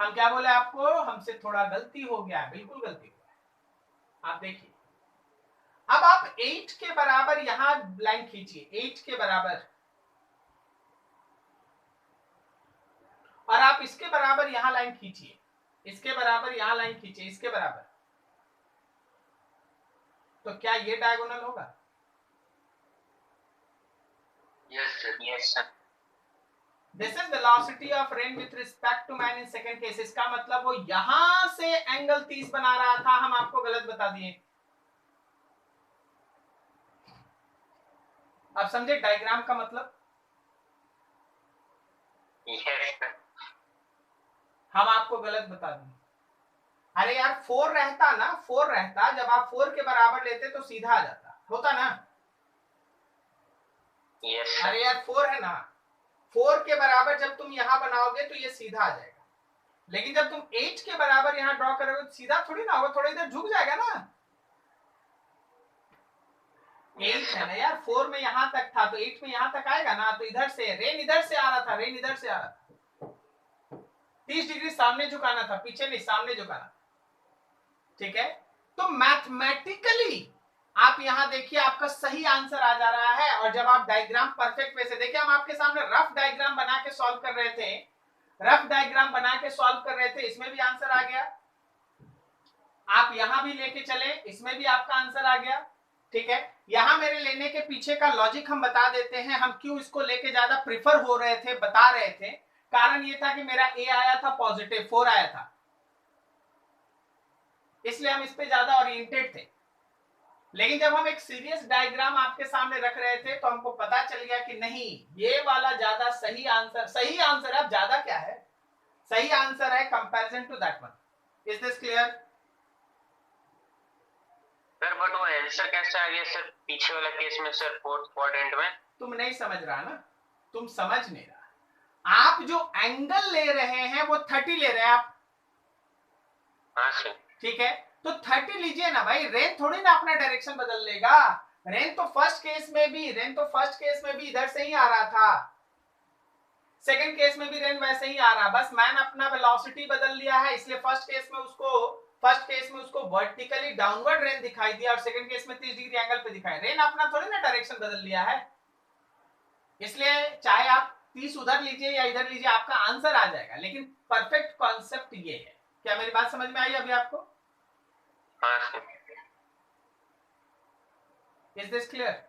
हम क्या बोले आपको? हमसे थोड़ा गलती हो गया है, बिल्कुल गलती हुआ है। आप देखिए, अब आप 8 के बराबर यहां लाइन खींचिए, 8 के बराबर, और आप इसके बराबर यहां लाइन खींचिए, इसके बराबर यहां लाइन खींचिए, इसके बराबर, तो क्या ये डायगोनल होगा? Yes sir, yes sir. This is velocity of rain with respect to man in second case. इसका मतलब वो यहां से एंगल 30 बना रहा था, हम आपको गलत बता दिए। अब समझे डायग्राम का मतलब? Yes sir. हम आपको गलत बता दिए। अरे यार 4 रहता ना, 4 रहता, जब आप 4 के बराबर लेते तो सीधा आ जाता, होता ना? यस अरे यार 4 है ना, 4 के बराबर जब तुम यहां बनाओगे तो ये सीधा आ जाएगा, लेकिन जब तुम 8 के बराबर यहां ड्रॉ करोगे तो सीधा थोड़ी ना होगा, थोड़ा इधर झुक जाएगा ना। 8 है ना यार, 4 में यहां तक था तो 8 में यहां तक आएगा ना, तो इधर से रेन इधर से आ रहा था, रेन इधर से आ रहा था, 30 डिग्री सामने झुकाना था, पीछे नहीं सामने झुकाना, ठीक है। तो मैथमेटिकली आप यहां देखिए आपका सही आंसर आ जा रहा है। और जब आप डायग्राम परफेक्ट वे से देखिए, हम आपके सामने रफ डायग्राम बना के सॉल्व कर रहे थे, रफ डायग्राम बना के सॉल्व कर रहे थे, इसमें भी आंसर आ गया। आप यहां भी लेके चले, इसमें भी आपका आंसर आ गया, ठीक है। यहां मेरे लेने के पीछे का लॉजिक हम बता देते हैं, हम क्यों इसको लेके ज्यादा प्रिफर हो रहे थे, बता रहे थे। कारण ये था कि मेरा ए आया था पॉजिटिव, 4 आया था, इसलिए हम इस पे ज्यादा ओरिएंटेड थे। लेकिन जब हम एक सीरियस डायग्राम आपके सामने रख रहे थे तो हमको पता चल गया कि नहीं, ये वाला ज्यादा सही आंसर, सही आंसर है। अब ज्यादा क्या है, सही आंसर है comparison to that one. Is this clear? Sir but वो आंसर कैसे आ गया सर पीछे वाला केस में सर, फोर्थ क्वाड्रेंट में? तुम नहीं समझ रहा ना, तुम समझ नहीं रहा। आप जो एंगल ले रहे हैं वो 30 ले रहे हैं आप, हाँ सर। ठीक है, तो 30 लीजिए ना भाई, रेन थोड़ी ना अपना डायरेक्शन बदल लेगा। रेन तो फर्स्ट केस में भी इधर से ही आ रहा था, सेकंड केस में भी रेन वैसे ही आ रहा, बस मैन अपना वेलोसिटी बदल लिया है, इसलिए फर्स्ट केस में उसको वर्टिकली डाउनवर्ड रेन दिखाई दिया और सेकंड केस में 30 डिग्री एंगल पे दिखाई। रेन अपना थोड़ी ना डायरेक्शन बदल लिया है, इसलिए चाहे आप 30 उधर लीजिए या इधर लीजिए, आपका आंसर आ जाएगा। लेकिन परफेक्ट कॉन्सेप्ट ये है। क्या मेरी बात समझ में आई अभी आपको? हाँ sir. Is this clear?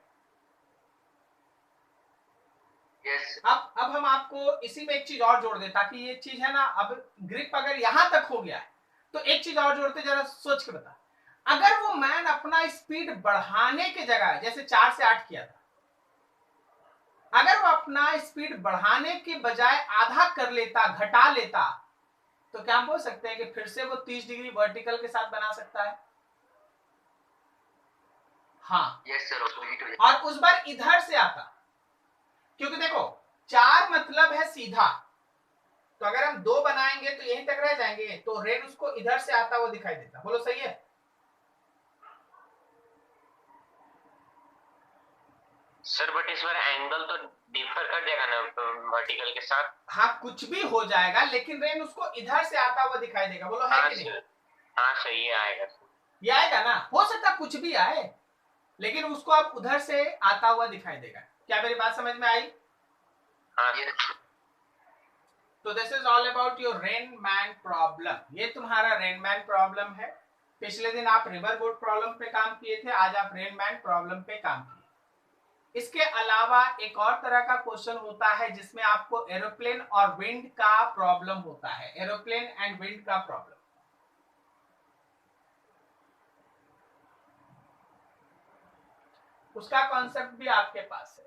Yes. अब हम आपको इसी में एक चीज और जोड़ दें, ताकि ये चीज है ना, अब ग्रिप अगर यहां तक हो गया है तो एक चीज और जोड़ते, जरा सोच के बता। अगर वो मैन अपना स्पीड बढ़ाने के जगह जैसे 4 से 8 किया था, अगर वो अपना स्पीड बढ़ाने के बजाय आधा कर लेता, घटा लेता, तो क्या हम बोल सकते हैं कि फिर से वो 30 डिग्री वर्टिकल के साथ बना सकता है? हाँ। यस सर, और उस बार इधर से आता, क्योंकि देखो 4 मतलब है सीधा, तो अगर हम 2 बनाएंगे तो यहीं तक रह जाएंगे, तो रेन उसको इधर से आता हुआ दिखाई देता। बोलो सही है? सर बट इस बार एंगल तो डिफर कर जाएगा ना वर्टिकल के साथ? हाँ कुछ भी हो जाएगा, लेकिन रेन उसको इधर से आता हुआ दिखाई देगा। बोलो है हाँ कि नहीं? हाँ सर, ये आएगा सर। ये आएगा ना, हो सकता कुछ भी आए, लेकिन उसको अब उधर से आता हुआ दिखाई देगा। क्या मेरी बात समझ में आई? Yes. तो this is all about your Rain Man problem. ये तुम्हारा रेनमैन प्रॉब्लम है। पिछले दिन आप रिवर बोट प्रॉब्लम पे काम किए थे, आज आप रेनमैन प्रॉब्लम पे काम किए। इसके अलावा एक और तरह का क्वेश्चन होता है जिसमें आपको एरोप्लेन और विंड का प्रॉब्लम होता है, एरोप्लेन एंड विंड का प्रॉब्लम। उसका कॉन्सेप्ट भी आपके पास है,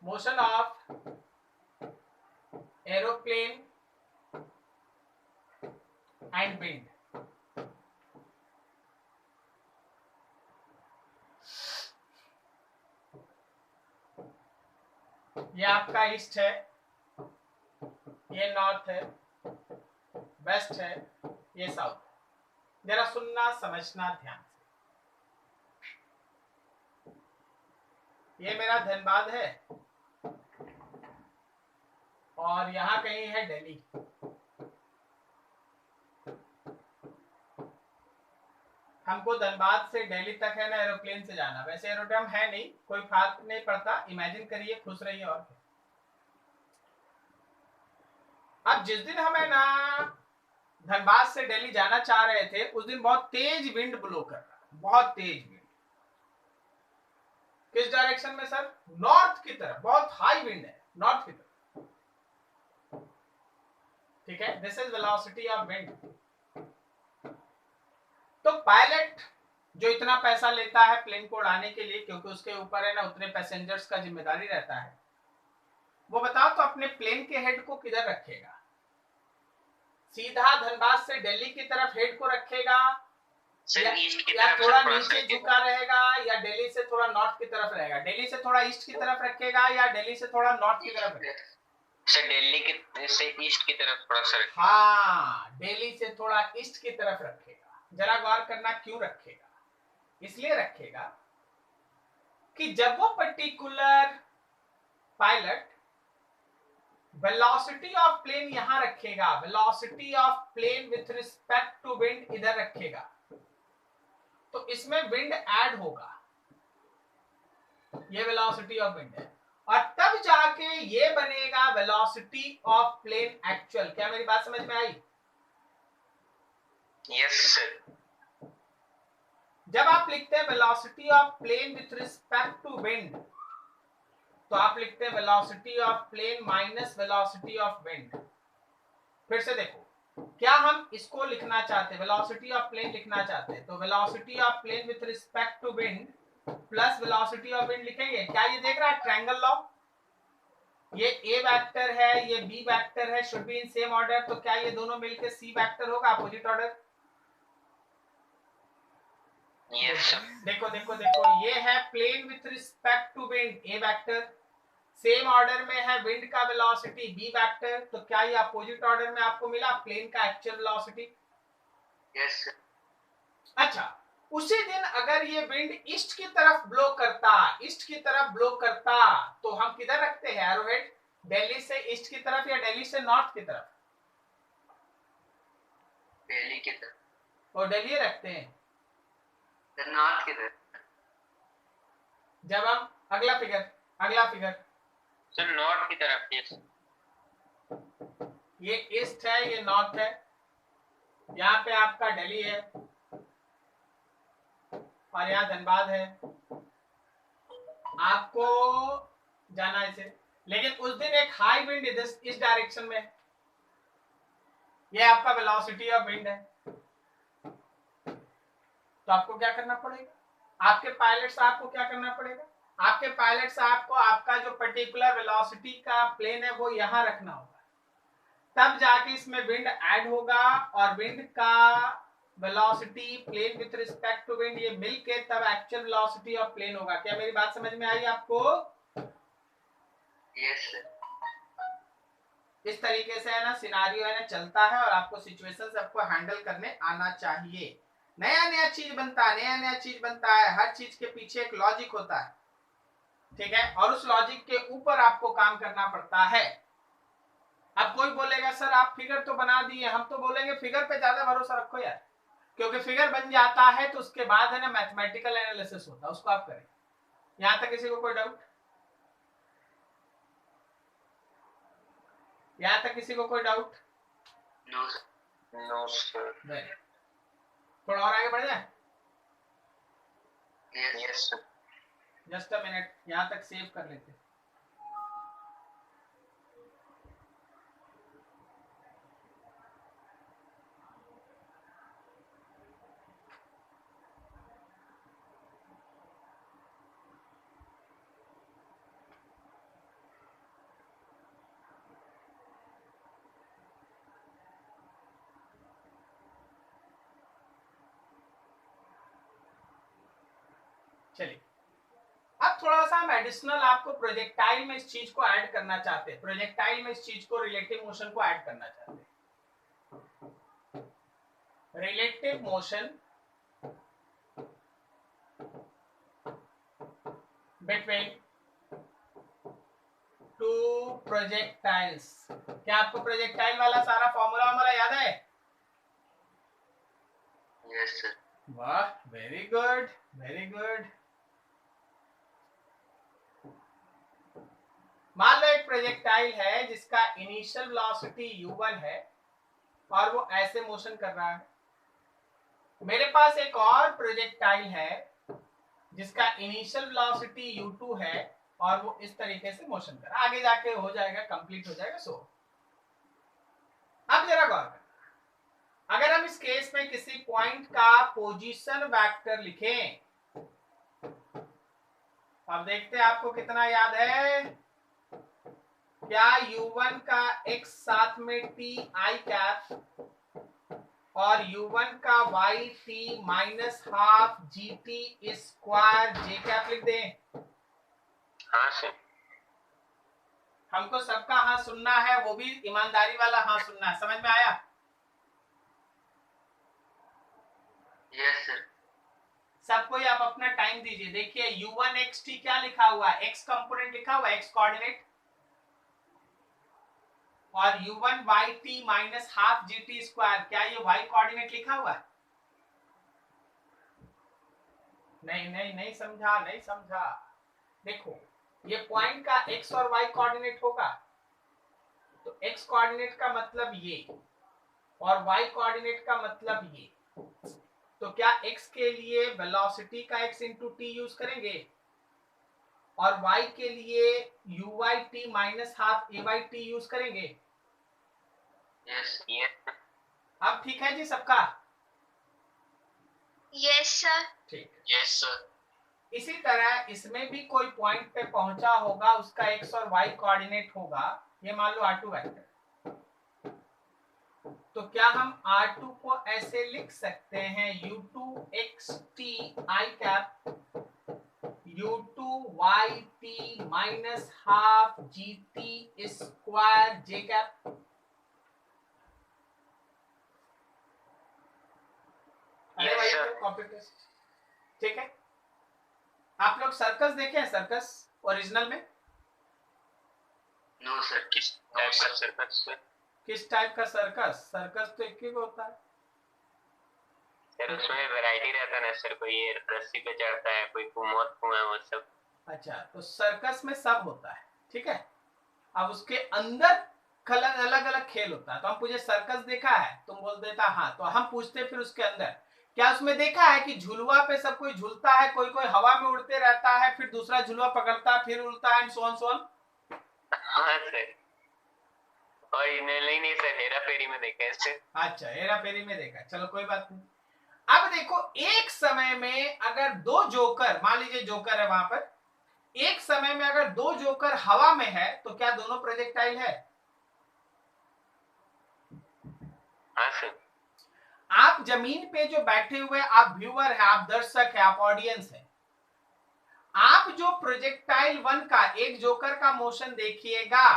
motion of aeroplane and wind. ये आपका ईस्ट है, ये नॉर्थ है, वेस्ट है, ये साउथ है। जरा सुनना समझना ध्यान से। ये मेरा धनबाद है और यहां कहीं है दिल्ली। हमको धनबाद से दिल्ली तक है ना एरोप्लेन से जाना। वैसे एरोड्रम है नहीं, कोई फर्क नहीं पड़ता, इमेजिन करिए, खुश रहिए। और अब जिस दिन हमें ना धनबाद से दिल्ली जाना चाह रहे थे, उस दिन बहुत तेज विंड ब्लो कर रहा, बहुत तेज विंड। किस डायरेक्शन में सर? नॉर्थ की तरफ, बहुत हाई विंड है, नॉर्थ की तरफ। ठीक है, this is velocity of wind. तो पायलट जो इतना पैसा लेता है प्लेन को उड़ाने के लिए, क्योंकि उसके ऊपर है ना उतने पैसेंजर्स का जिम्मेदारी रहता है, वो बताओ तो अपने प्लेन के हेड को किधर रखेगा? सीधा धनबाद से दिल्ली की तरफ हेड को रखेगा या थोड़ा नीचे झुका रहेगा, या दिल्ली से थोड़ा नॉर्थ की तरफ रहेगा? दिल्ली से थोड़ा ईस्ट की तरफ रखेगा या दिल्ली से थोड़ा नॉर्थ की तरफ रखेगा? सर दिल्ली से ईस्ट की तरफ थोड़ा सा। हाँ, दिल्ली से थोड़ा ईस्ट की तरफ रखेगा। जरा गौर करना क्यों रखेगा? इसलिए रखेगा कि जब वो particular pilot velocity of plane यहां रखेगा, velocity of plane with respect to wind इधर रखेगा, तो इसमें विंड ऐड होगा। ये वेलोसिटी ऑफ विंड है, और तब जाके ये बनेगा वेलोसिटी ऑफ प्लेन एक्चुअल। क्या मेरी बात समझ में आई? Yes sir. जब आप लिखते हैं velocity of plane with respect to wind, तो आप लिखते हैं velocity of plane minus velocity of wind. फिर से देखो, क्या हम इसको लिखना चाहते हैं, वेलोसिटी ऑफ प्लेन लिखना चाहते हैं, तो velocity of plane with respect to wind plus velocity of wind लिखेंगे। क्या ये देख रहा है ट्रायंगल लॉ? ये ए वेक्टर है, ये बी वेक्टर है, should be in same order. तो क्या ये दोनों मिलकर सी वेक्टर होगा, अपोजिट ऑर्डर? Yes sir. देखो देखो देखो, ये है plane with respect to wind, A vector. Same order में है विंड का वेलोसिटी, बी वेक्टर। तो क्या ये अपोजिट ऑर्डर में आपको मिला प्लेन का एक्चुअल वेलोसिटी? Yes sir. अच्छा, उसी दिन अगर ये विंड ईस्ट की तरफ ब्लो करता, ईस्ट की तरफ ब्लो करता, तो हम किधर रखते हैं एरोहेड? दिल्ली से ईस्ट की तरफ या दिल्ली से नॉर्थ की तरफ? दिल्ली की तरफ। और दिल्ली रखते हैं नॉर्थ की तरफ। जब हम अगला फिगर सर नॉर्थ की तरफ। यस। ये ईस्ट है, ये नॉर्थ है, यहाँ पे आपका दिल्ली है और यहाँ धनबाद है। आपको जाना है इसे, लेकिन उस दिन एक हाई विंड इस डायरेक्शन में, ये आपका वेलोसिटी ऑफ विंड है। तो आपको क्या करना पड़ेगा? आपके पायलट साहब को क्या करना पड़ेगा? आपके पायलट साहब को आपका जो पर्टिकुलर वेलोसिटी का प्लेन है वो यहां रखना होगा, तब जाके इसमें विंड ऐड होगा, और विंड का velocity plane with respect to wind ये मिलके तब एक्चुअल वेलोसिटी ऑफ प्लेन होगा। क्या मेरी बात समझ में आई आपको? Yes sir. इस तरीके से है ना सिनारियो है ना चलता है, और आपको सिचुएशन सबको हैंडल करने आना चाहिए। नया नया चीज बनता है, हर चीज के पीछे एक लॉजिक होता है, ठीक है, और उस लॉजिक के ऊपर आपको काम करना पड़ता है। अब कोई बोलेगा सर आप फिगर तो बना दिए, हम तो बोलेंगे फिगर पे ज्यादा भरोसा रखो यार, क्योंकि फिगर बन जाता है तो उसके बाद है ना मैथमेटिकल एनालिसिस होता है, उसको आप करें। यहां तक किसी को कोई डाउट? यहां तक किसी को कोई doubt? No sir. No sir. थोड़ा और आगे बढ़ जाए? Yes sir. Just a minute, यहां तक सेव कर लेते। चलिए, अब थोड़ा सा हम एडिशनल आपको प्रोजेक्टाइल में इस चीज को ऐड करना चाहते हैं, प्रोजेक्टाइल में इस चीज को रिलेटिव मोशन को ऐड करना चाहते हैं। Relative motion between two projectiles. क्या आपको प्रोजेक्टाइल वाला सारा फॉर्मूला याद है? Yes sir. वाह, वेरी गुड, वेरी गुड। मान लो एक प्रोजेक्टाइल है जिसका इनिशियल वेलोसिटी u1 है और वो ऐसे मोशन कर रहा है। मेरे पास एक और प्रोजेक्टाइल है जिसका इनिशियल वेलोसिटी u2 है और वो इस तरीके से मोशन कर रहा है। आगे जाके हो जाएगा, कंप्लीट हो जाएगा। सो अब जरा गौर करें, अगर हम इस केस में किसी पॉइंट का पोजीशन वेक्टर लिखें, अब देखते हैं आपको कितना याद है। क्या u1 का x साथ में t i कैप और u1 का y t minus half gt square j cap लिख दें? हाँ सर। हमको सबका हाँ सुनना है, वो भी ईमानदारी वाला हाँ सुनना है। समझ में आया? Yes sir. सबको आप अपना टाइम दीजिए। देखिए u1 x t क्या लिखा हुआ है? x कंपोनेंट लिखा हुआ है, x कोऑर्डिनेट, और u1 y t minus half gt square, क्या ये y कोऑर्डिनेट लिखा हुआ है? नहीं नहीं नहीं समझा, नहीं समझा। देखो ये पॉइंट का x और y कोऑर्डिनेट होगा, तो x कोऑर्डिनेट का मतलब ये और y कोऑर्डिनेट का मतलब ये। तो क्या x के लिए वेलोसिटी का x इंटू टी यूज करेंगे और y के लिए uy t minus half ay t use करेंगे? Yes yes. अब ठीक है जी सबका? Yes sir. ठीक। Yes sir. इसी तरह इसमें भी कोई पॉइंट पे पहुंचा होगा, उसका x और y कोऑर्डिनेट होगा, ये मान लो r2 वेक्टर। तो क्या हम r2 को ऐसे लिख सकते हैं u2 x t i cap u2 y t minus half gt square j cap? अरे भाई कॉपी पेस्ट। ठीक है, आप लोग सर्कस देखे हैं? सर्कस ओरिजिनल में? No sir. किस टाइप का सर्कस सर? किस टाइप का सर्कस? सर्कस तो एक ही होता है सर, उसमें वैरायटी रहता है ना सर, कोई ये रस्सी पे चढ़ता है, कोई कुमोत कुआं, वो सब। अच्छा, तो सर्कस में सब होता है, ठीक है। अब उसके अंदर अलग अलग खेल होता है। तो हम पूछे सर्कस देखा है, तुम बोल देता हाँ, तो हम पूछते फिर उसके अंदर क्या उसमें देखा है कि झुलुआ पे सब कोई झूलता है, कोई कोई हवा में उड़ते रहता है, फिर दूसरा झुलुआ पकड़ता है, फिर उड़ता है, and so on so on. हाँ सर, और नहीं सर, हेरा फेरी में देखा है सर। अच्छा, हेरा फेरी में देखा, चलो कोई बात नहीं। अब देखो एक समय में अगर दो जोकर, मान लीजिए जोकर है वहां पर, एक समय में अगर दो जोकर हवा में है तो क्या दोनों प्रोजेक्टाइल है? हाँ सर। आप जमीन पे जो बैठे हुए, आप व्यूअर है, आप दर्शक है, आप ऑडियंस है, आप जो प्रोजेक्टाइल वन का एक जोकर का मोशन देखिएगा,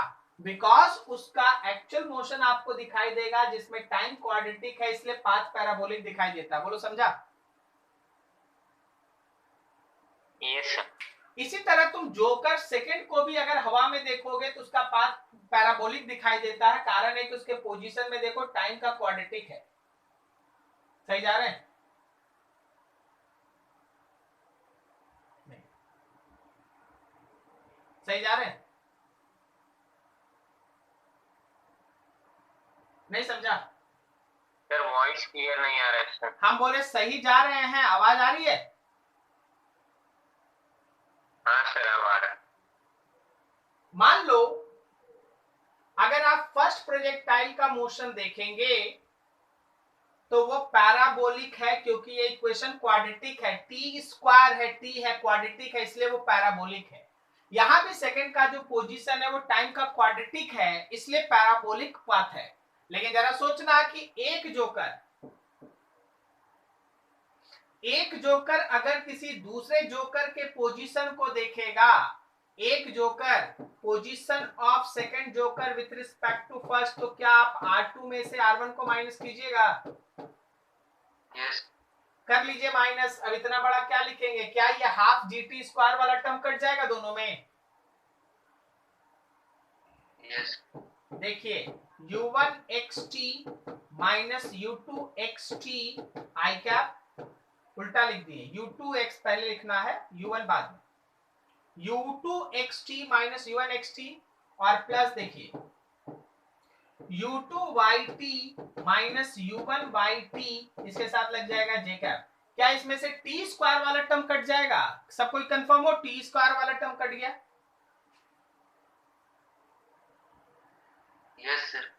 बिकॉज उसका एक्चुअल मोशन आपको दिखाई देगा जिसमें टाइम क्वाड्रेटिक है, इसलिए पाथ पैराबोलिक दिखाई देता है। बोलो समझा? Yes sir. इसी तरह तुम जोकर सेकंड को भी अगर हवा में देखोगे तो उसका पाथ पैराबोलिक दिखाई देता है। कारण है कि उसके पोजीशन में देखो टाइम का क्वाड्रेटिक है। सही जा रहे हैं? नहीं। सही जा रहे हैं? नहीं समझा? सर वॉइस क्लियर नहीं आ रहा है सर। हम बोले सही जा रहे हैं, आवाज आ रही है? हाँ सर अब आ रहा है। मान लो अगर आप फर्स्ट प्रोजेक्टाइल का मोशन देखेंगे तो वो पैराबोलिक है, क्योंकि ये इक्वेशन क्वाड्रेटिक है, टी स्क्वायर है, टी है क्वाड्रेटिक है, इसलिए वो पैराबोलिक है। यहां भी सेकंड का जो पोजीशन है वो टाइम का क्वाड्रेटिक है, इसलिए पैराबोलिक पाथ है। लेकिन जरा सोचना कि एक जोकर अगर किसी दूसरे जोकर के पोजीशन को देखेगा, एक joker position of second joker with respect to first, तो क्या आप R2 में से R1 को माइनस कीजिएगा? यस कर लीजिए माइनस। अब इतना बड़ा क्या लिखेंगे? क्या ये हाफ GT स्क्वायर वाला टर्म कट जाएगा दोनों में? यस देखिए U1 xt minus U2 xt आई कैप उल्टा लिख दिए, U2 x पहले लिखना है, U1 बाद में, U2 xt minus U1 xt और प्लस देखिए U2 yt minus U1 yt, इसके साथ लग जाएगा j कैप। क्या इसमें से t स्क्वायर वाला टर्म कट जाएगा? सब कोई कंफर्म हो t स्क्वायर वाला टर्म कट गया? Yes sir.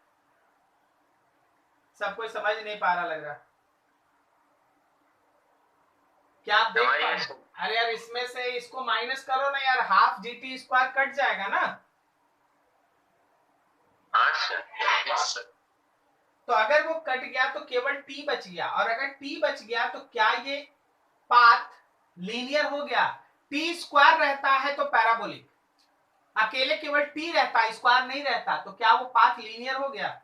सब कोई समझ नहीं पा रहा लग रहा। क्या आप देख पा रहे? अरे यार इसमें से इसको माइनस करो ना यार, हाफ GT स्क्वायर कट जाएगा ना। हाँ सर। Yes sir. तो अगर वो कट गया तो केवल t बच गया, और अगर t बच गया तो क्या ये पाथ लीनियर हो गया? t स्क्वायर रहता है तो पैराबोलिक, अकेले केवल t रहता है स्क्वायर नहीं रहता, तो क्या वो पाथ लीनियर हो गया?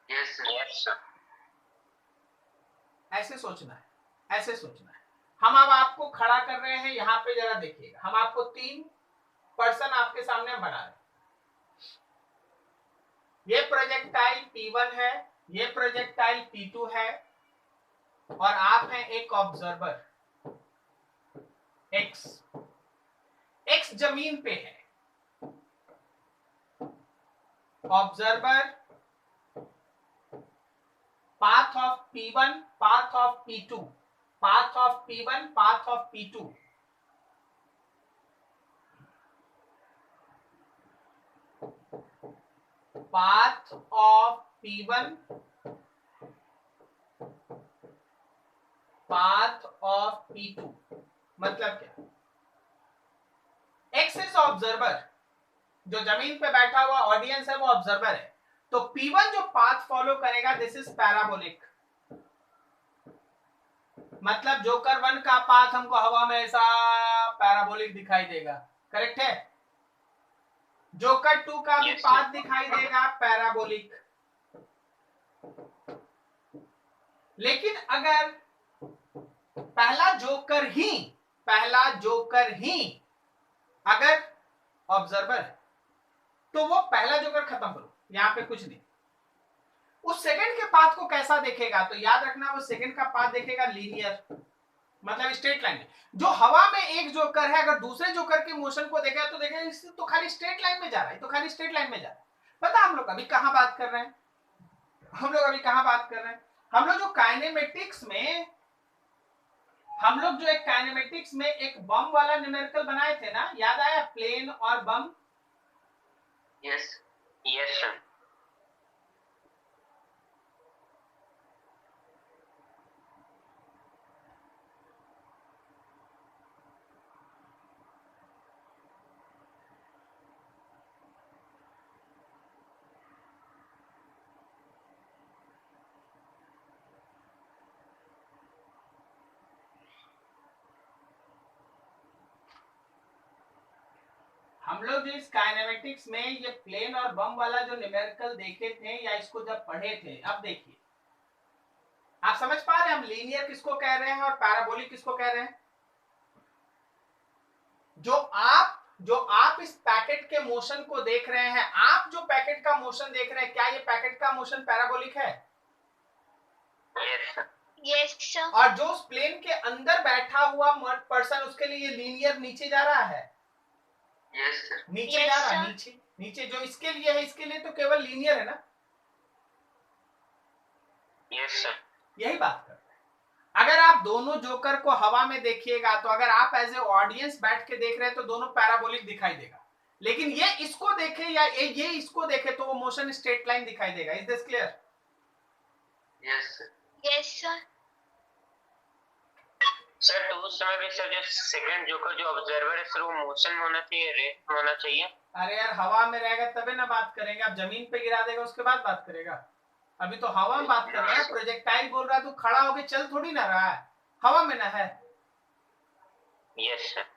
Yes sir. Yes sir. ऐसे सोचना है, ऐसे सोचना है। हम अब आपको खड़ा कर रहे हैं यहाँ पे, जरा देखिएगा, हम आपको 3 पर्सन आपके सामने बना रहे हैं। ये प्रोजेक्टाइल P1 है, ये प्रोजेक्टाइल P2 है, और आप हैं एक ऑब्जर्वर X। X जमीन पे है, observer path of P1, path of P2, path of P1, path of P2। Path of P1, path of P2 मतलब क्या? X इज ऑब्जर्वर, जो जमीन पे बैठा हुआ ऑडियंस है वो ऑब्जर्वर है, तो P1 जो पाथ फॉलो करेगा दिस इज पैराबोलिक, मतलब जोकर 1 का पाथ हमको हवा में ऐसा पैराबोलिक दिखाई देगा, करेक्ट है? जोकर 2 का भी पाथ दिखाई देगा पैराबोलिक। लेकिन अगर पहला जोकर ही अगर ऑब्जर्वर है तो वो पहला जोकर खत्म करो, यहां पे कुछ नहीं, उस सेकंड के पाथ को कैसा देखेगा? तो याद रखना वो सेकंड का पाथ देखेगा लीनियर, मतलब स्ट्रेट लाइन में। जो हवा में एक जोकर है अगर दूसरे जोकर के मोशन को देखेगा तो देखेगा इससे तो खाली स्ट्रेट लाइन में जा रहा है, तो खाली स्ट्रेट लाइन में जा रहा है। पता हम लोग अभी कहां बात कर रहे हैं? हम लोग जो काइनेमेटिक्स में एक बम वाला न्यूमेरिकल बनाए थे ना, याद आया? प्लेन और बम। Yes yes sir. हम लोग जो इस काइनेमेटिक्स में ये प्लेन और बम वाला जो न्यूमेरिकल देखे थे या इसको जब पढ़े थे, अब देखिए आप समझ पा रहे हैं हम लीनियर किसको कह रहे हैं और पैराबोलिक किसको कह रहे हैं? जो आप इस पैकेट के मोशन को देख रहे हैं, आप जो पैकेट का मोशन देख रहे हैं, क्या ये पैकेट का मोशन पैराबोलिक है? Yes sir. और जो उस प्लेन के अंदर बैठा हुआ पर्सन, उसके लिए ये लीनियर नीचे जा रहा है, यस सर। नीचे Yes, जा रहा sir. नीचे नीचे जो इसके लिए है, इसके लिए तो केवल लीनियर है ना, यस सर। यही बात कर रहे हैं। अगर आप दोनों जोकर को हवा में देखिएगा तो अगर आप एज ए ऑडियंस बैठ के देख रहे हैं तो दोनों पैराबोलिक दिखाई देगा, लेकिन ये इसको देखे या ये इसको देखे तो वो मोशन स्ट्रेट लाइन दिखाई देगा। Is this clear? Yes sir. Yes, sir. Sir तो उस समय भी सर जो सेकंड जोकर जो ऑब्जर्वर है सर वो मोशन में होना चाहिए, रेस्ट में होना चाहिए? अरे यार हवा में रहेगा तभी ना बात करेंगे, आप जमीन पे गिरा देगा उसके बाद बात करेगा। अभी तो हवा में बात कर रहे हैं, प्रोजेक्टाइल बोल रहा है तो खड़ा होके चल थोड़ी ना रहा है, हवा में ना है। Yes sir.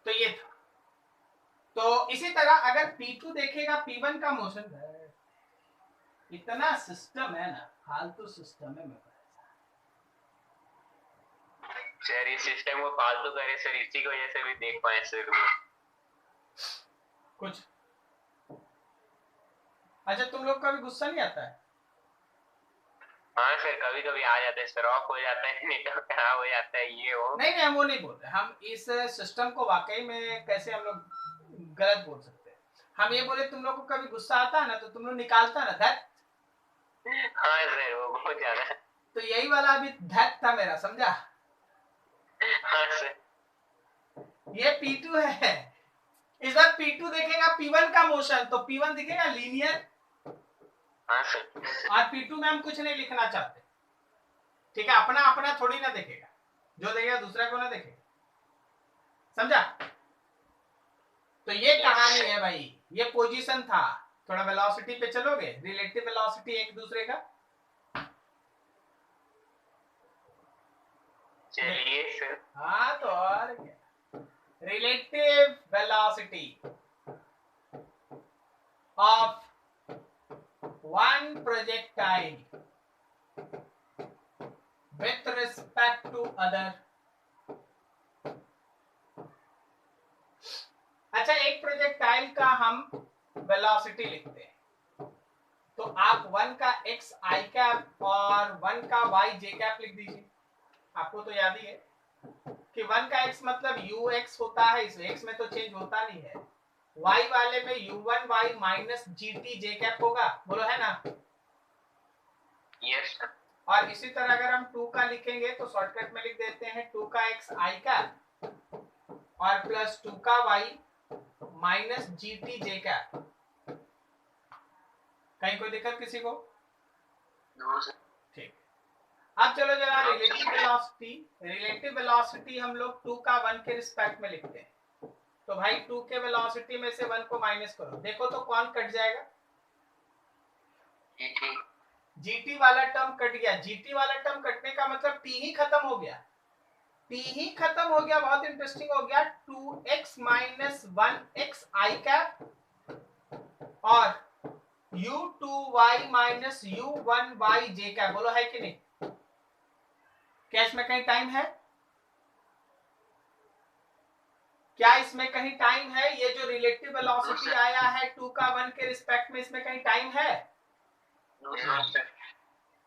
तो ये था। तो इसी तरह अगर P2 देखेगा P1 का मोशन है, इतना सिस्टम है ना, फालतू सिस्टम है मेरे पास। सर इस सिस्टम को फालतू करे सर, इसी की वजह से भी देख पाए सर कुछ अच्छा तुम लोग का भी गुस्सा नहीं आता है? हाँ सर कभी कभी आ जाते हैं सर, ऑफ हो जाता है, नहीं तो खराब हो जाता है, ये हो। नहीं नहीं हम वो नहीं बोल रहे, हम इस सिस्टम को वाकई में कैसे हम लोग गलत बोल सकते हैं। हम ये बोले तुम लोग को कभी गुस्सा आता है ना तो तुम लोग निकालता ना धैट। हाँ सर वो बहुत ज्यादा। तो यही वाला अभी धैट था मेरा, समझा? हाँ सर। ये P2 है, इस बार P2 देखेगा P1 का मोशन तो P1 दिखेगा लीनियर, हाँ सर। और P2 में हम कुछ नहीं लिखना चाहते, ठीक है? अपना अपना थोड़ी ना देखेगा, जो देखेगा दूसरा को ना देखेगा, समझा? तो ये कहानी है भाई, ये पोजीशन था। थोड़ा वेलोसिटी पे चलोगे, रिलेटिव वेलोसिटी एक दूसरे का। चलिए सर। हाँ तो और क्या, relative velocity of one projectile with respect to other। अच्छा एक प्रोजेक्टाइल का हम वेलोसिटी लिखते हैं तो आप 1 का x i कैप और 1 का y j कैप लिख दीजिए। आपको तो याद ही है कि 1 का x मतलब ux होता है, इस x में तो चेंज होता नहीं है। y वाले में u1y minus gt j cap होगा, बोलो है ना? Yes sir. और इसी तरह अगर हम 2 का लिखेंगे तो शॉर्टकट में लिख देते हैं 2 का x i कैप और प्लस 2 का y minus gt j cap. कहीं कोई दिक्कत किसी को? नो सर। ठीक। अब चलो जरा रिलेटिव वेलोसिटी हम लोग 2 का 1 के रिस्पेक्ट में लिखते हैं। तो भाई 2 के वेलोसिटी में से 1 को माइनस करो, देखो तो कौन कट जाएगा? जीटी वाला टर्म कट गया। जीटी वाला टर्म कटने का मतलब टी ही खत्म हो गया, टी ही खत्म हो गया। बहुत इंटरेस्टिंग हो गया। 2x माइनस 1x आई कैप और u2y minus u1y j cap. बोलो है कि नहीं? क्या इसमें कहीं टाइम है? क्या इसमें कहीं टाइम है? ये जो रिलेटिव वेलोसिटी आया है 2 का 1 के रिस्पेक्ट में, इसमें कहीं टाइम है?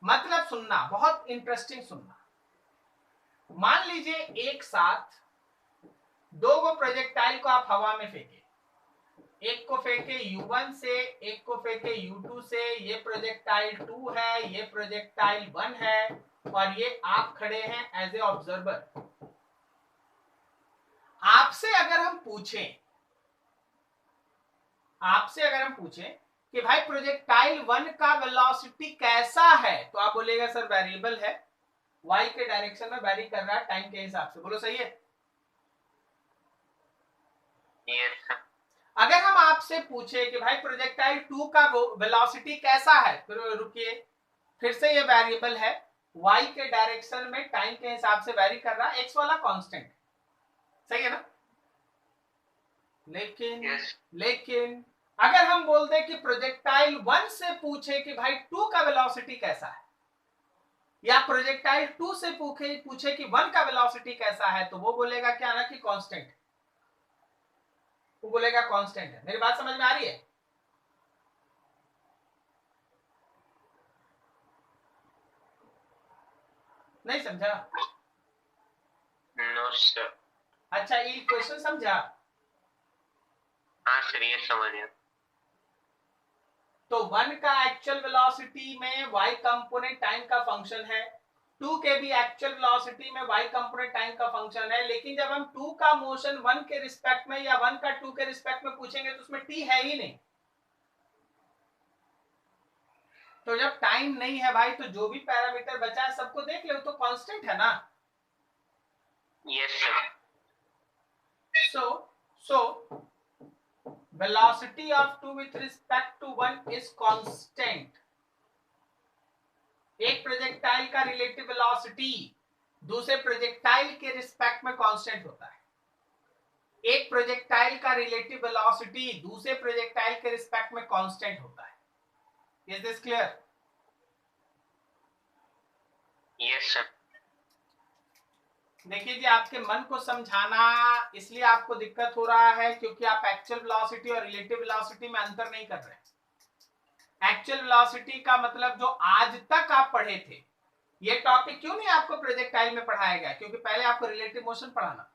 मतलब सुनना, बहुत इंटरेस्टिंग सुनना। मान लीजिए एक साथ दो गो प्रोजेक्टाइल को आप हवा में फेंके, एक को फेंके u1 से, एक को फेंके u2 से। ये प्रोजेक्टाइल 2 है, ये प्रोजेक्टाइल 1 है और ये आप खड़े हैं एज ए ऑब्जर्वर। आपसे अगर हम पूछें कि भाई प्रोजेक्टाइल 1 का वेलोसिटी कैसा है, तो आप बोलेगा सर वेरिएबल है, y के डायरेक्शन में वेरी कर रहा है टाइम के हिसाब से। बोलो सही है? यस। अगर हम आपसे पूछे कि भाई प्रोजेक्टाइल 2 का वेलोसिटी कैसा है, फिर रुकिए, फिर से ये वेरिएबल है, y के डायरेक्शन में टाइम के हिसाब से वेरी कर रहा है, x वाला कांस्टेंट। सही है ना? लेकिन अगर हम बोल दें कि प्रोजेक्टाइल 1 से पूछे कि भाई 2 का वेलोसिटी कैसा है, या प्रोजेक्टाइल 2 से पूछे कि 1 का वेलोसिटी कैसा है, तो वो बोलेगा क्या ना कि कांस्टेंट, वो बोलेगा कांस्टेंट है। मेरी बात समझ में आ रही है? नहीं समझा? No sir. अच्छा, ये क्वेश्चन समझा? हाँ सर, ये समझ गया। तो 1 का एक्चुअल वेलोसिटी में y कंपोनेंट टाइम का फंक्शन है, 2 के भी एक्चुअल वेलोसिटी में y कंपोनेंट टाइम का फंक्शन है, लेकिन जब हम 2 का मोशन 1 के रिस्पेक्ट में या 1 का 2 के रिस्पेक्ट में पूछेंगे तो उसमें t है ही नहीं। तो जब टाइम नहीं है भाई, तो जो भी पैरामीटर बचा है सबको देख लो, तो कांस्टेंट है ना। Yes sir. so velocity of 2 with respect to 1 is constant। एक प्रोजेक्टाइल का रिलेटिव वेलोसिटी दूसरे प्रोजेक्टाइल के रिस्पेक्ट में कांस्टेंट होता है। एक प्रोजेक्टाइल का रिलेटिव वेलोसिटी दूसरे प्रोजेक्टाइल के रिस्पेक्ट में कांस्टेंट होता है। Is this clear? Yes sir. देखिए जी, आपके मन को समझाना इसलिए आपको दिक्कत हो रहा है क्योंकि आप एक्चुअल वेलोसिटी और रिलेटिव वेलोसिटी में अंतर नहीं कर रहे। एक्चुअल वेलोसिटी का मतलब जो आज तक आप पढ़े थे, ये टॉपिक क्यों नहीं आपको प्रोजेक्टाइल में पढ़ाया गया? क्योंकि पहले आपको रिलेटिव मोशन पढ़ाना,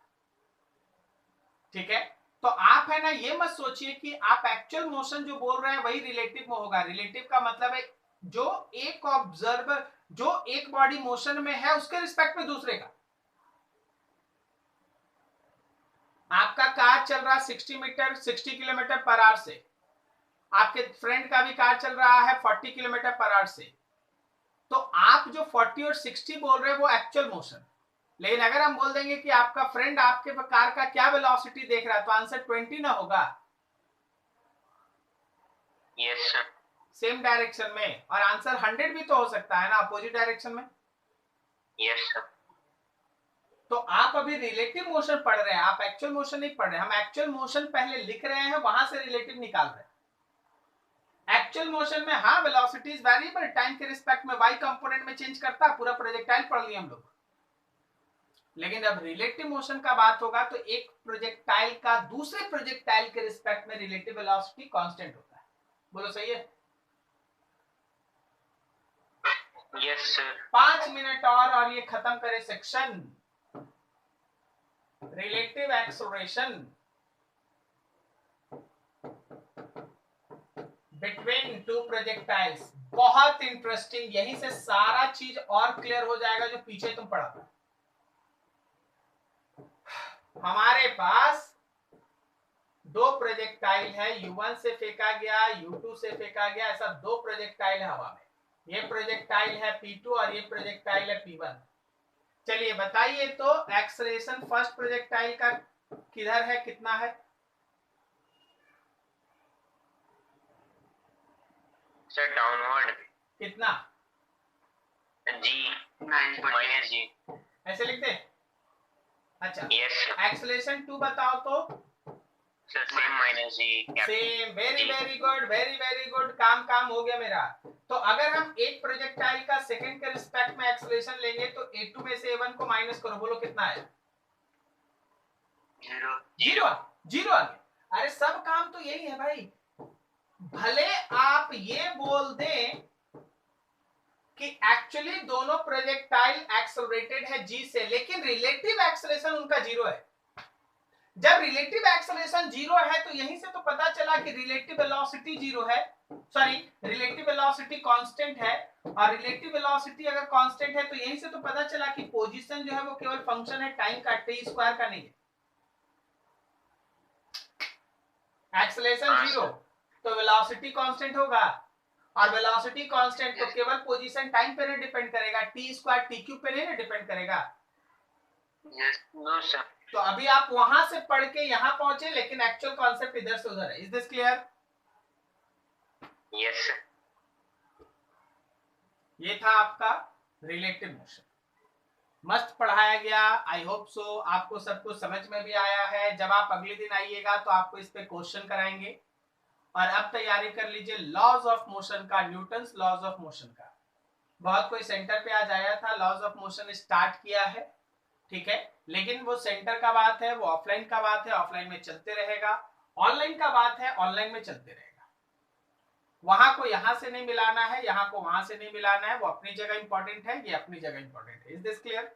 ठीक है? तो आप है ना, ये मत सोचिए कि आप एक्चुअल मोशन जो बोल रहे हैं वही रिलेटिव में होगा। रिलेटिव का मतलब है जो एक ऑब्जर्वर, जो एक बॉडी मोशन में है उसके रिस्पेक्ट में दूसरे का। आपका कार चल रहा 60 किलोमीटर पर आवर से, आपके फ्रेंड का भी कार चल रहा है 40 किलोमीटर पर आवर से, तो आप जो 40 और 60 बोल रहे हैं वो एक्चुअल मोशन। लेकिन अगर हम बोल देंगे कि आपका फ्रेंड आपके कार का क्या वेलोसिटी देख रहा है, तो आंसर 20 ना होगा? Yes sir. सेम डायरेक्शन में, और आंसर 100 भी तो हो सकता है ना, अपोजिट डायरेक्शन में। Yes sir. तो आप अभी रिलेटिव मोशन पढ़ रहे हैं, आप एक्चुअल मोशन नहीं पढ़ रहे। हम एक्चुअल मोशन पहले लिख रहे हैं, वहां से रिलेटिव निकाल रहे हैं। एक्चुअल मोशन में हाँ, वेलोसिटी इज वेरिएबल, टाइम के रिस्पेक्ट में y कंपोनेंट में चेंज करता है, पूरा प्रोजेक्टाइल पढ़ लिया हम लोग। लेकिन जब रिलेटिव मोशन का बात होगा तो एक प्रोजेक्टाइल का दूसरे प्रोजेक्टाइल के रिस्पेक्ट में रिलेटिव वेलोसिटी कांस्टेंट होता है। बोलो सही है? Yes sir. 5 मिनट और ये खत्म करे section relative acceleration between two projectiles. बहुत इंटरेस्टिंग, यहीं से सारा चीज और क्लियर हो जाएगा जो पीछे तुम पढ़ा था। हमारे पास दो प्रोजेक्टाइल है, U1 से फेंका गया, U2 से फेंका गया, ऐसा दो प्रोजेक्टाइल है हवा में। ये प्रोजेक्टाइल है P2 और ये प्रोजेक्टाइल है P1। चलिए बताइए तो एक्सेलरेशन फर्स्ट प्रोजेक्टाइल का किधर है, कितना है? Sir downward. कितना? जी माइनस जी। ऐसे लिखते हैं? अच्छा, यस सर। एक्सेलरेशन 2 बताओ तो। Sir same minus G. Same, very very good, very very good, काम हो गया मेरा। तो अगर हम एक प्रोजेक्टाइल का सेकंड के रिस्पेक्ट में एक्सेलरेशन लेंगे तो A2 में से A1 को माइनस करो, बोलो कितना है? जीरो आ गया। अरे सब काम तो यही है भाई। भले आप ये बोल दें कि एक्चुअली दोनों प्रोजेक्टाइल एक्सेलरेटेड है G से, लेकिन रिलेटिव एक्सेलरेशन उनका जीरो है। जब रिलेटिव एक्सेलरेशन जीरो है तो यहीं से तो पता चला कि रिलेटिव वेलोसिटी जीरो है, सॉरी रिलेटिव वेलोसिटी कांस्टेंट है। और रिलेटिव वेलोसिटी अगर कांस्टेंट है तो यहीं से तो पता चला कि पोजीशन जो है वो केवल फंक्शन है टाइम का, टी स्क्वायर का नहीं है। एक्सेलरेशन जीरो तो वेलोसिटी कांस्टेंट होगा, और वेलोसिटी कांस्टेंट तो केवल पोजीशन टाइम पे नहीं डिपेंड करेगा, टी स्क्वायर टी क्यूब पे नहीं डिपेंड करेगा। Yes no sir. तो अभी आप वहां से पढ़ के यहां पहुंचे, लेकिन एक्चुअल कॉन्सेप्ट इधर से उधर है। Is this clear? Yes sir. ये था आपका रिलेटिव मोशन, मस्त पढ़ाया गया। आई होप सो आपको सब कुछ समझ में भी आया है। जब आप अगले दिन आइएगा तो आपको इस पे क्वेश्चन कराएंगे। और अब तैयारी कर लीजिए लॉज ऑफ मोशन का, न्यूटन्स लॉज ऑफ मोशन का। बहुत कोई सेंटर पे आज आया था, लॉज ऑफ मोशन स्टार्ट किया है, ठीक है, लेकिन वो सेंटर का बात है, वो ऑफलाइन का बात है, ऑफलाइन में चलते रहेगा। ऑनलाइन का बात है, ऑनलाइन में चलते रहेगा। वहां को यहां से नहीं मिलाना है, यहाँ को वहां से नहीं मिलाना है, वो अपनी जगह इंपॉर्टेंट है, ये अपनी जगह इंपॉर्टेंट है। Is this clear?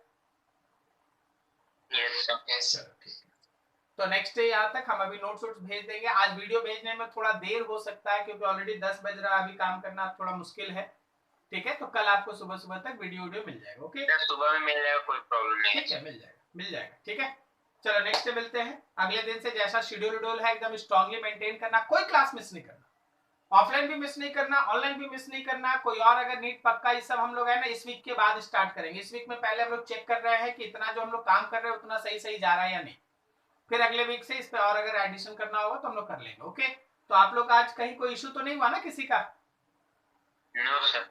Yes sir. चलो ठीक है, तो नेक्स्ट डे यहाँ तक हम अभी नोट्स भेज देंगे। आज वीडियो भेजने में थोड़ा देर हो सकता है क्योंकि ऑलरेडी 10 बज रहा है, अभी काम करना थोड़ा मुश्किल है, ठीक है, तो कल आपको सुबह सुबह तक वीडियो मिल जाएगा। ओके, सुबह में मिल जाएगा, कोई प्रॉब्लम नहीं ठीक है, मिल जाएगा, ठीक है। चलो नेक्स्ट डे मिलते हैं। अगले दिन से जैसा शेड्यूल है एकदम स्ट्रांगली मेंटेन करना, कोई क्लास मिस नहीं करना, ऑफलाइन भी मिस नहीं करना, ऑनलाइन भी मिस नहीं करना। कोई और अगर नीट पक्का, ये सब हम लोग है ना इस वीक के बाद स्टार्ट करेंगे। इस वीक में पहले हम लोग चेक कर रहे हैं कि इतना जो हम लोग काम कर रहे हैं उतना सही जा रहा है या नहीं, फिर अगले वीक से इस पे और अगर एडिशन करना होगा तो हम लोग कर लेंगे। ओके, तो आप लोग आज कहीं कोई इशू तो नहीं हुआ ना किसी का? No sir.